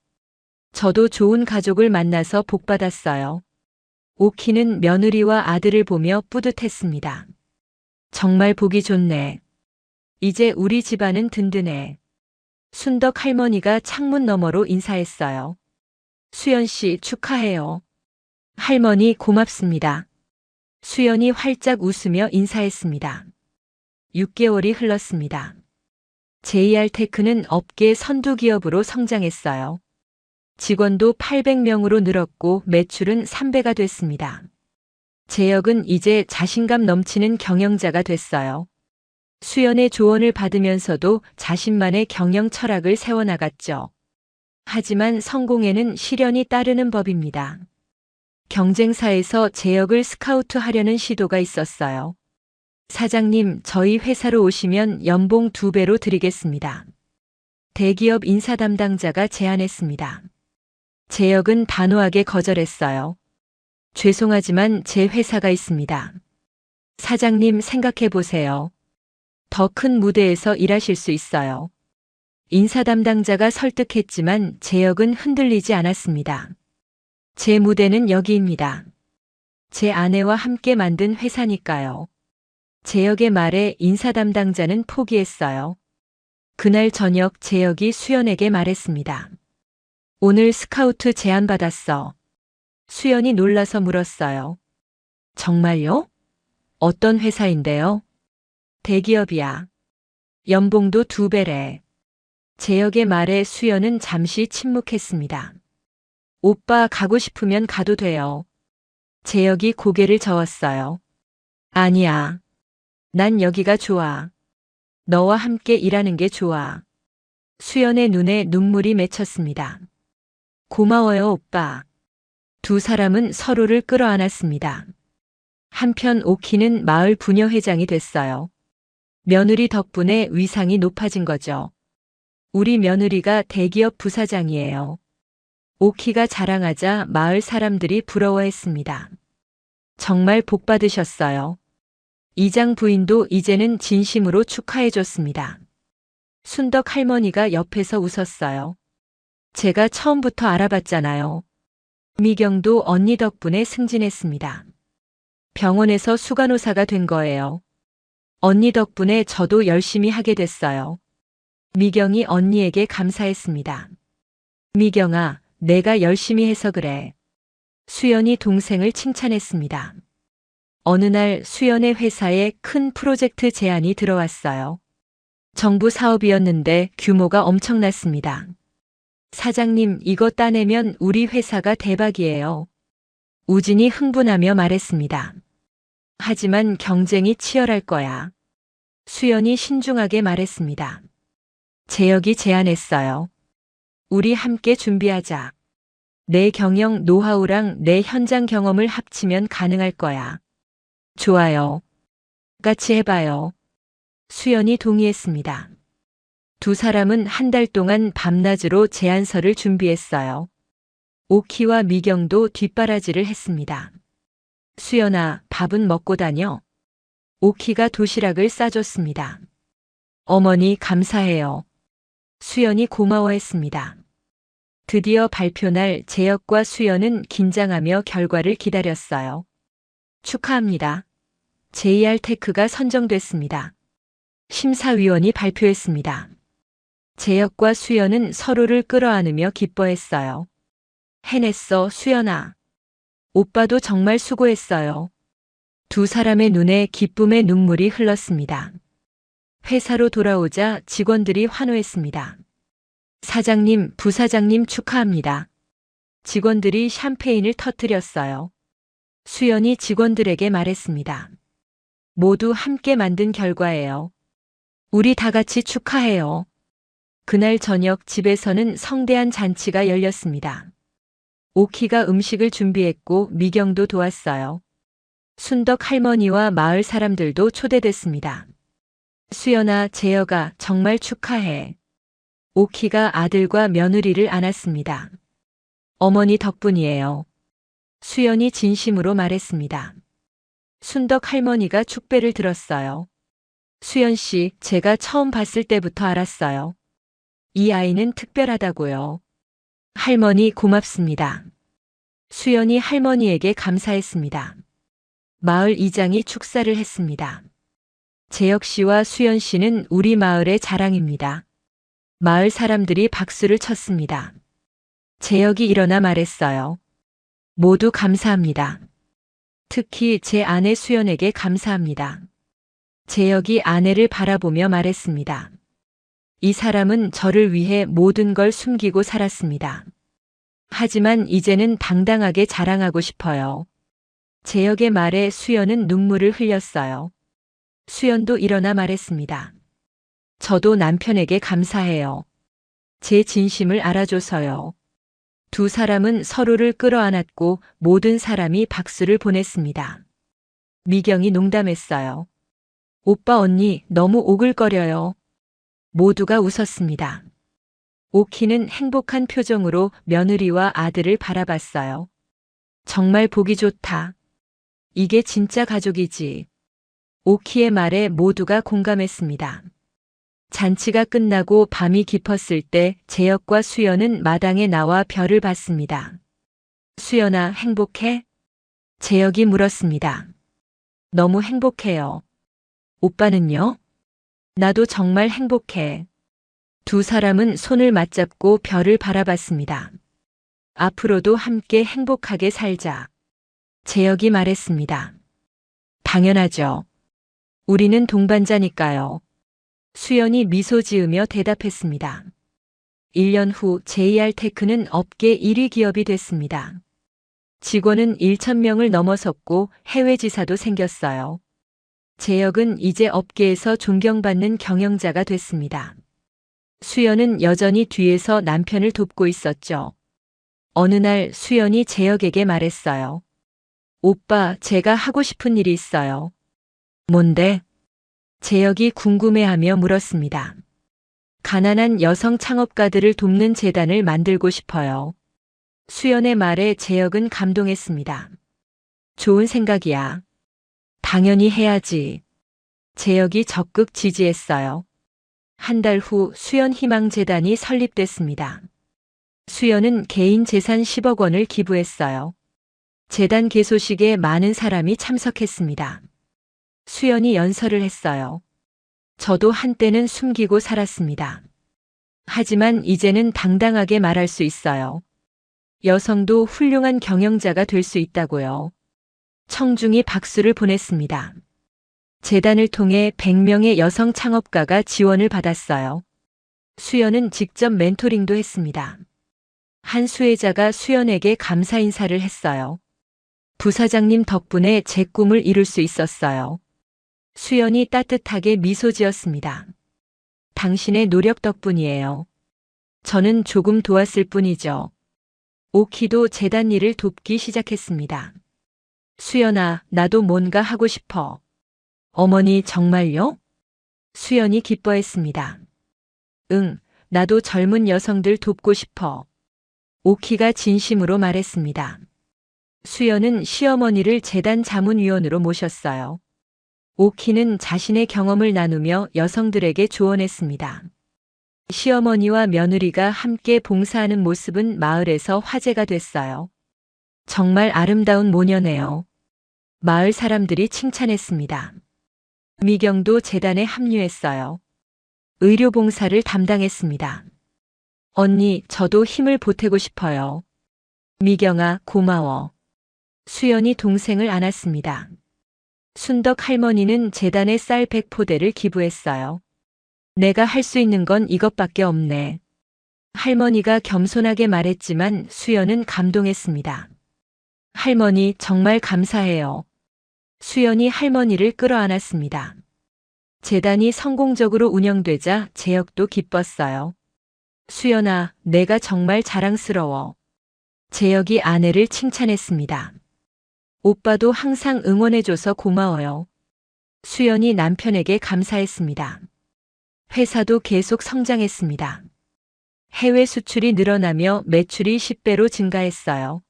저도 좋은 가족을 만나서 복 받았어요. 오키는 며느리와 아들을 보며 뿌듯했습니다. 정말 보기 좋네. 이제 우리 집안은 든든해. 순덕 할머니가 창문 너머로 인사했어요. 수연 씨 축하해요. 할머니 고맙습니다. 수연이 활짝 웃으며 인사했습니다. 6개월이 흘렀습니다. JR테크는 업계 선두 기업으로 성장했어요. 직원도 800명으로 늘었고 매출은 3배가 됐습니다. 재혁은 이제 자신감 넘치는 경영자가 됐어요. 수연의 조언을 받으면서도 자신만의 경영 철학을 세워나갔죠. 하지만 성공에는 시련이 따르는 법입니다. 경쟁사에서 재혁을 스카우트하려는 시도가 있었어요. 사장님, 저희 회사로 오시면 연봉 2배로 드리겠습니다. 대기업 인사 담당자가 제안했습니다. 재혁은 단호하게 거절했어요. 죄송하지만 제 회사가 있습니다. 사장님, 생각해 보세요. 더 큰 무대에서 일하실 수 있어요. 인사 담당자가 설득했지만 재혁은 흔들리지 않았습니다. 제 무대는 여기입니다. 제 아내와 함께 만든 회사니까요. 재혁의 말에 인사 담당자는 포기했어요. 그날 저녁 재혁이 수연에게 말했습니다. 오늘 스카우트 제안 받았어. 수연이 놀라서 물었어요. 정말요? 어떤 회사인데요? 대기업이야. 연봉도 2배래. 재혁의 말에 수연은 잠시 침묵했습니다. 오빠 가고 싶으면 가도 돼요. 재혁이 고개를 저었어요. 아니야. 난 여기가 좋아. 너와 함께 일하는 게 좋아. 수연의 눈에 눈물이 맺혔습니다. 고마워요, 오빠. 두 사람은 서로를 끌어안았습니다. 한편 오키는 마을 부녀회장이 됐어요. 며느리 덕분에 위상이 높아진 거죠. 우리 며느리가 대기업 부사장이에요. 오키가 자랑하자 마을 사람들이 부러워했습니다. 정말 복 받으셨어요. 이장 부인도 이제는 진심으로 축하해줬습니다. 순덕 할머니가 옆에서 웃었어요. 제가 처음부터 알아봤잖아요. 미경도 언니 덕분에 승진했습니다. 병원에서 수간호사가 된 거예요. 언니 덕분에 저도 열심히 하게 됐어요. 미경이 언니에게 감사했습니다. 미경아, 내가 열심히 해서 그래. 수연이 동생을 칭찬했습니다. 어느 날 수연의 회사에 큰 프로젝트 제안이 들어왔어요. 정부 사업이었는데 규모가 엄청났습니다. 사장님, 이거 따내면 우리 회사가 대박이에요. 우진이 흥분하며 말했습니다. 하지만 경쟁이 치열할 거야. 수연이 신중하게 말했습니다. 재혁이 제안했어요. 우리 함께 준비하자. 내 경영 노하우랑 내 현장 경험을 합치면 가능할 거야. 좋아요. 같이 해봐요. 수연이 동의했습니다. 두 사람은 한 달 동안 밤낮으로 제안서를 준비했어요. 오키와 미경도 뒷바라지를 했습니다. 수연아, 밥은 먹고 다녀. 오키가 도시락을 싸줬습니다. 어머니 감사해요. 수연이 고마워했습니다. 드디어 발표날 재혁과 수연은 긴장하며 결과를 기다렸어요. 축하합니다. JR테크가 선정됐습니다. 심사위원이 발표했습니다. 재혁과 수연은 서로를 끌어안으며 기뻐했어요. 해냈어, 수연아. 오빠도 정말 수고했어요. 두 사람의 눈에 기쁨의 눈물이 흘렀습니다. 회사로 돌아오자 직원들이 환호했습니다. 사장님, 부사장님 축하합니다. 직원들이 샴페인을 터뜨렸어요. 수연이 직원들에게 말했습니다. 모두 함께 만든 결과예요. 우리 다 같이 축하해요. 그날 저녁 집에서는 성대한 잔치가 열렸습니다. 오키가 음식을 준비했고 미경도 도왔어요. 순덕 할머니와 마을 사람들도 초대됐습니다. 수연아, 재혁아, 정말 축하해. 오키가 아들과 며느리를 안았습니다. 어머니 덕분이에요. 수연이 진심으로 말했습니다. 순덕 할머니가 축배를 들었어요. 수연 씨, 제가 처음 봤을 때부터 알았어요. 이 아이는 특별하다고요. 할머니 고맙습니다. 수연이 할머니에게 감사했습니다. 마을 이장이 축사를 했습니다. 재혁 씨와 수연 씨는 우리 마을의 자랑입니다. 마을 사람들이 박수를 쳤습니다. 재혁이 일어나 말했어요. 모두 감사합니다. 특히 제 아내 수연에게 감사합니다. 재혁이 아내를 바라보며 말했습니다. 이 사람은 저를 위해 모든 걸 숨기고 살았습니다. 하지만 이제는 당당하게 자랑하고 싶어요. 재혁의 말에 수연은 눈물을 흘렸어요. 수연도 일어나 말했습니다. 저도 남편에게 감사해요. 제 진심을 알아줘서요. 두 사람은 서로를 끌어안았고 모든 사람이 박수를 보냈습니다. 미경이 농담했어요. 오빠 언니 너무 오글거려요. 모두가 웃었습니다. 오키는 행복한 표정으로 며느리와 아들을 바라봤어요. 정말 보기 좋다. 이게 진짜 가족이지. 오키의 말에 모두가 공감했습니다. 잔치가 끝나고 밤이 깊었을 때 재혁과 수연은 마당에 나와 별을 봤습니다. 수연아, 행복해? 재혁이 물었습니다. 너무 행복해요. 오빠는요? 나도 정말 행복해. 두 사람은 손을 맞잡고 별을 바라봤습니다. 앞으로도 함께 행복하게 살자. 재혁이 말했습니다. 당연하죠. 우리는 동반자니까요. 수연이 미소 지으며 대답했습니다. 1년 후 JR테크는 업계 1위 기업이 됐습니다. 직원은 1,000명을 넘어섰고 해외 지사도 생겼어요. 재혁은 이제 업계에서 존경받는 경영자가 됐습니다. 수연은 여전히 뒤에서 남편을 돕고 있었죠. 어느 날 수연이 재혁에게 말했어요. 오빠, 제가 하고 싶은 일이 있어요. 뭔데? 재혁이 궁금해하며 물었습니다. 가난한 여성 창업가들을 돕는 재단을 만들고 싶어요. 수연의 말에 재혁은 감동했습니다. 좋은 생각이야. 당연히 해야지. 재혁이 적극 지지했어요. 한 달 후 수연희망재단이 설립됐습니다. 수연은 개인 재산 10억 원을 기부했어요. 재단 개소식에 많은 사람이 참석했습니다. 수연이 연설을 했어요. 저도 한때는 숨기고 살았습니다. 하지만 이제는 당당하게 말할 수 있어요. 여성도 훌륭한 경영자가 될 수 있다고요. 청중이 박수를 보냈습니다. 재단을 통해 100명의 여성 창업가가 지원을 받았어요. 수연은 직접 멘토링도 했습니다. 한 수혜자가 수연에게 감사 인사를 했어요. 부사장님 덕분에 제 꿈을 이룰 수 있었어요. 수연이 따뜻하게 미소 지었습니다. 당신의 노력 덕분이에요. 저는 조금 도왔을 뿐이죠. 오키도 재단 일을 돕기 시작했습니다. 수연아, 나도 뭔가 하고 싶어. 어머니 정말요? 수연이 기뻐했습니다. 응, 나도 젊은 여성들 돕고 싶어. 오키가 진심으로 말했습니다. 수연은 시어머니를 재단 자문위원으로 모셨어요. 오키는 자신의 경험을 나누며 여성들에게 조언했습니다. 시어머니와 며느리가 함께 봉사하는 모습은 마을에서 화제가 됐어요. 정말 아름다운 모녀네요. 마을 사람들이 칭찬했습니다. 미경도 재단에 합류했어요. 의료봉사를 담당했습니다. 언니, 저도 힘을 보태고 싶어요. 미경아, 고마워. 수연이 동생을 안았습니다. 순덕 할머니는 재단에 쌀 100포대를 기부했어요. 내가 할 수 있는 건 이것밖에 없네. 할머니가 겸손하게 말했지만 수연은 감동했습니다. 할머니, 정말 감사해요. 수연이 할머니를 끌어안았습니다. 재단이 성공적으로 운영되자 재혁도 기뻤어요. 수연아, 내가 정말 자랑스러워. 재혁이 아내를 칭찬했습니다. 오빠도 항상 응원해줘서 고마워요. 수연이 남편에게 감사했습니다. 회사도 계속 성장했습니다. 해외 수출이 늘어나며 매출이 10배로 증가했어요.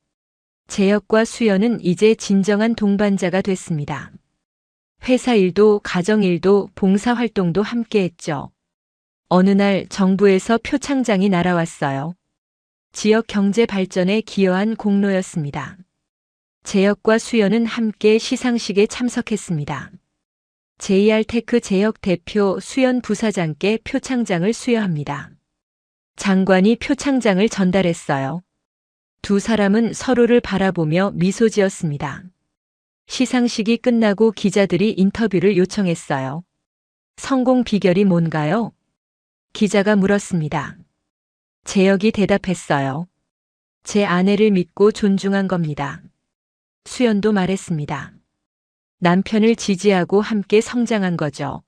재혁과 수연은 이제 진정한 동반자가 됐습니다. 회사 일도 가정 일도 봉사 활동도 함께 했죠. 어느 날 정부에서 표창장이 날아왔어요. 지역 경제 발전에 기여한 공로였습니다. 재혁과 수연은 함께 시상식에 참석했습니다. JR테크 재혁 대표 수연 부사장께 표창장을 수여합니다. 장관이 표창장을 전달했어요. 두 사람은 서로를 바라보며 미소 지었습니다. 시상식이 끝나고 기자들이 인터뷰를 요청했어요. 성공 비결이 뭔가요? 기자가 물었습니다. 재혁이 대답했어요. 제 아내를 믿고 존중한 겁니다. 수연도 말했습니다. 남편을 지지하고 함께 성장한 거죠.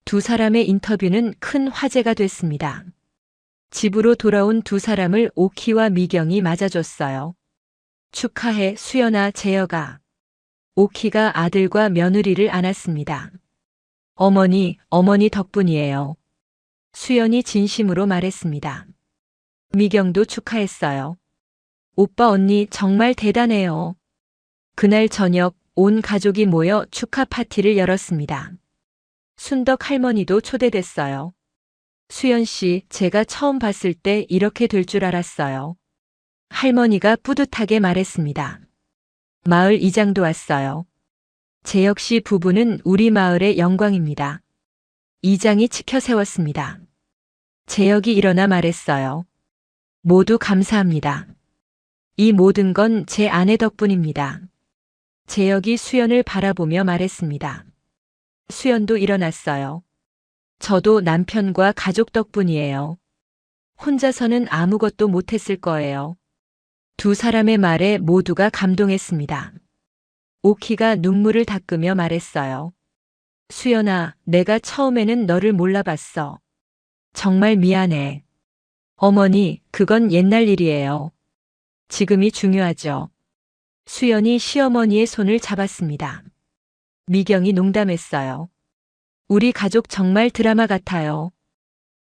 두 사람의 인터뷰는 큰 화제가 됐습니다. 집으로 돌아온 두 사람을 오키와 미경이 맞아줬어요. 축하해, 수연아, 재혁아. 오키가 아들과 며느리를 안았습니다. 어머니 덕분이에요. 수연이 진심으로 말했습니다. 미경도 축하했어요. 오빠 언니 정말 대단해요. 그날 저녁 온 가족이 모여 축하 파티를 열었습니다. 순덕 할머니도 초대됐어요. 수연 씨, 제가 처음 봤을 때 이렇게 될 줄 알았어요. 할머니가 뿌듯하게 말했습니다. 마을 이장도 왔어요. 재혁 씨 부부는 우리 마을의 영광입니다. 이장이 치켜 세웠습니다. 재혁이 일어나 말했어요. 모두 감사합니다. 이 모든 건 제 아내 덕분입니다. 재혁이 수연을 바라보며 말했습니다. 수연도 일어났어요. 저도 남편과 가족 덕분이에요. 혼자서는 아무것도 못했을 거예요. 두 사람의 말에 모두가 감동했습니다. 오키가 눈물을 닦으며 말했어요. 수연아, 내가 처음에는 너를 몰라봤어. 정말 미안해. 어머니, 그건 옛날 일이에요. 지금이 중요하죠. 수연이 시어머니의 손을 잡았습니다. 미경이 농담했어요. 우리 가족 정말 드라마 같아요.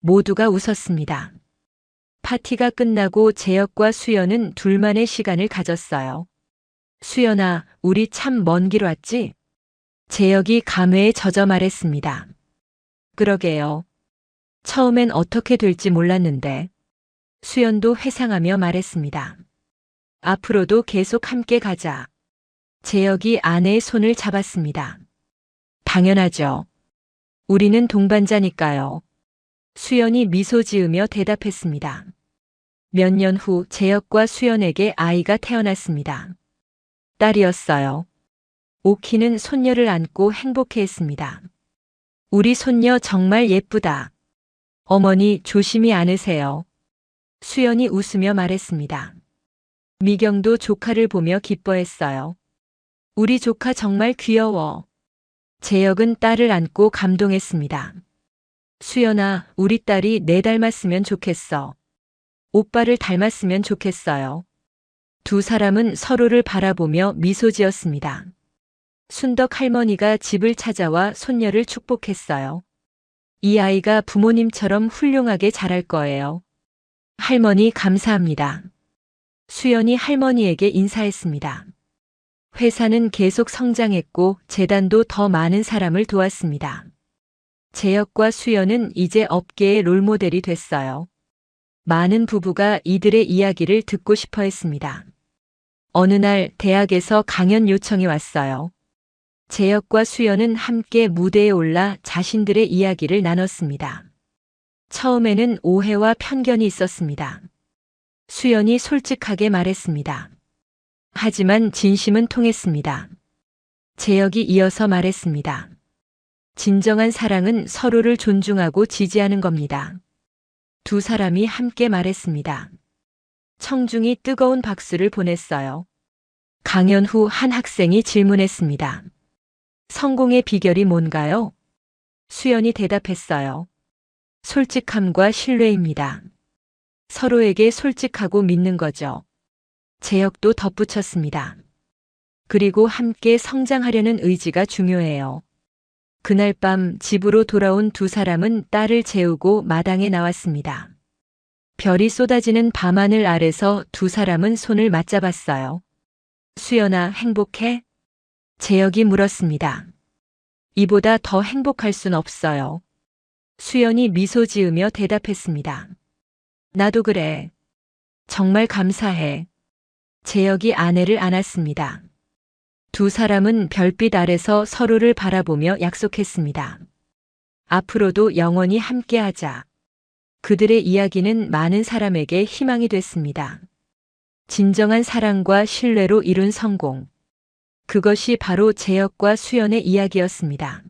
모두가 웃었습니다. 파티가 끝나고 재혁과 수연은 둘만의 시간을 가졌어요. 수연아, 우리 참 먼 길 왔지? 재혁이 감회에 젖어 말했습니다. 그러게요. 처음엔 어떻게 될지 몰랐는데. 수연도 회상하며 말했습니다. 앞으로도 계속 함께 가자. 재혁이 아내의 손을 잡았습니다. 당연하죠. 우리는 동반자니까요. 수연이 미소 지으며 대답했습니다. 몇 년 후 재혁과 수연에게 아이가 태어났습니다. 딸이었어요. 오키는 손녀를 안고 행복해했습니다. 우리 손녀 정말 예쁘다. 어머니 조심히 안으세요. 수연이 웃으며 말했습니다. 미경도 조카를 보며 기뻐했어요. 우리 조카 정말 귀여워. 재혁은 딸을 안고 감동했습니다. 수연아, 우리 딸이 내 닮았으면 좋겠어. 오빠를 닮았으면 좋겠어요. 두 사람은 서로를 바라보며 미소 지었습니다. 순덕 할머니가 집을 찾아와 손녀를 축복했어요. 이 아이가 부모님처럼 훌륭하게 자랄 거예요. 할머니 감사합니다. 수연이 할머니에게 인사했습니다. 회사는 계속 성장했고 재단도 더 많은 사람을 도왔습니다. 재혁과 수연은 이제 업계의 롤모델이 됐어요. 많은 부부가 이들의 이야기를 듣고 싶어 했습니다. 어느 날 대학에서 강연 요청이 왔어요. 재혁과 수연은 함께 무대에 올라 자신들의 이야기를 나눴습니다. 처음에는 오해와 편견이 있었습니다. 수연이 솔직하게 말했습니다. 하지만 진심은 통했습니다. 재혁이 이어서 말했습니다. 진정한 사랑은 서로를 존중하고 지지하는 겁니다. 두 사람이 함께 말했습니다. 청중이 뜨거운 박수를 보냈어요. 강연 후 한 학생이 질문했습니다. 성공의 비결이 뭔가요? 수연이 대답했어요. 솔직함과 신뢰입니다. 서로에게 솔직하고 믿는 거죠. 재혁도 덧붙였습니다. 그리고 함께 성장하려는 의지가 중요해요. 그날 밤 집으로 돌아온 두 사람은 딸을 재우고 마당에 나왔습니다. 별이 쏟아지는 밤하늘 아래서 두 사람은 손을 맞잡았어요. 수연아, 행복해? 재혁이 물었습니다. 이보다 더 행복할 순 없어요. 수연이 미소 지으며 대답했습니다. 나도 그래. 정말 감사해. 재혁이 아내를 안았습니다. 두 사람은 별빛 아래서 서로를 바라보며 약속했습니다. 앞으로도 영원히 함께하자. 그들의 이야기는 많은 사람에게 희망이 됐습니다. 진정한 사랑과 신뢰로 이룬 성공. 그것이 바로 재혁과 수연의 이야기였습니다.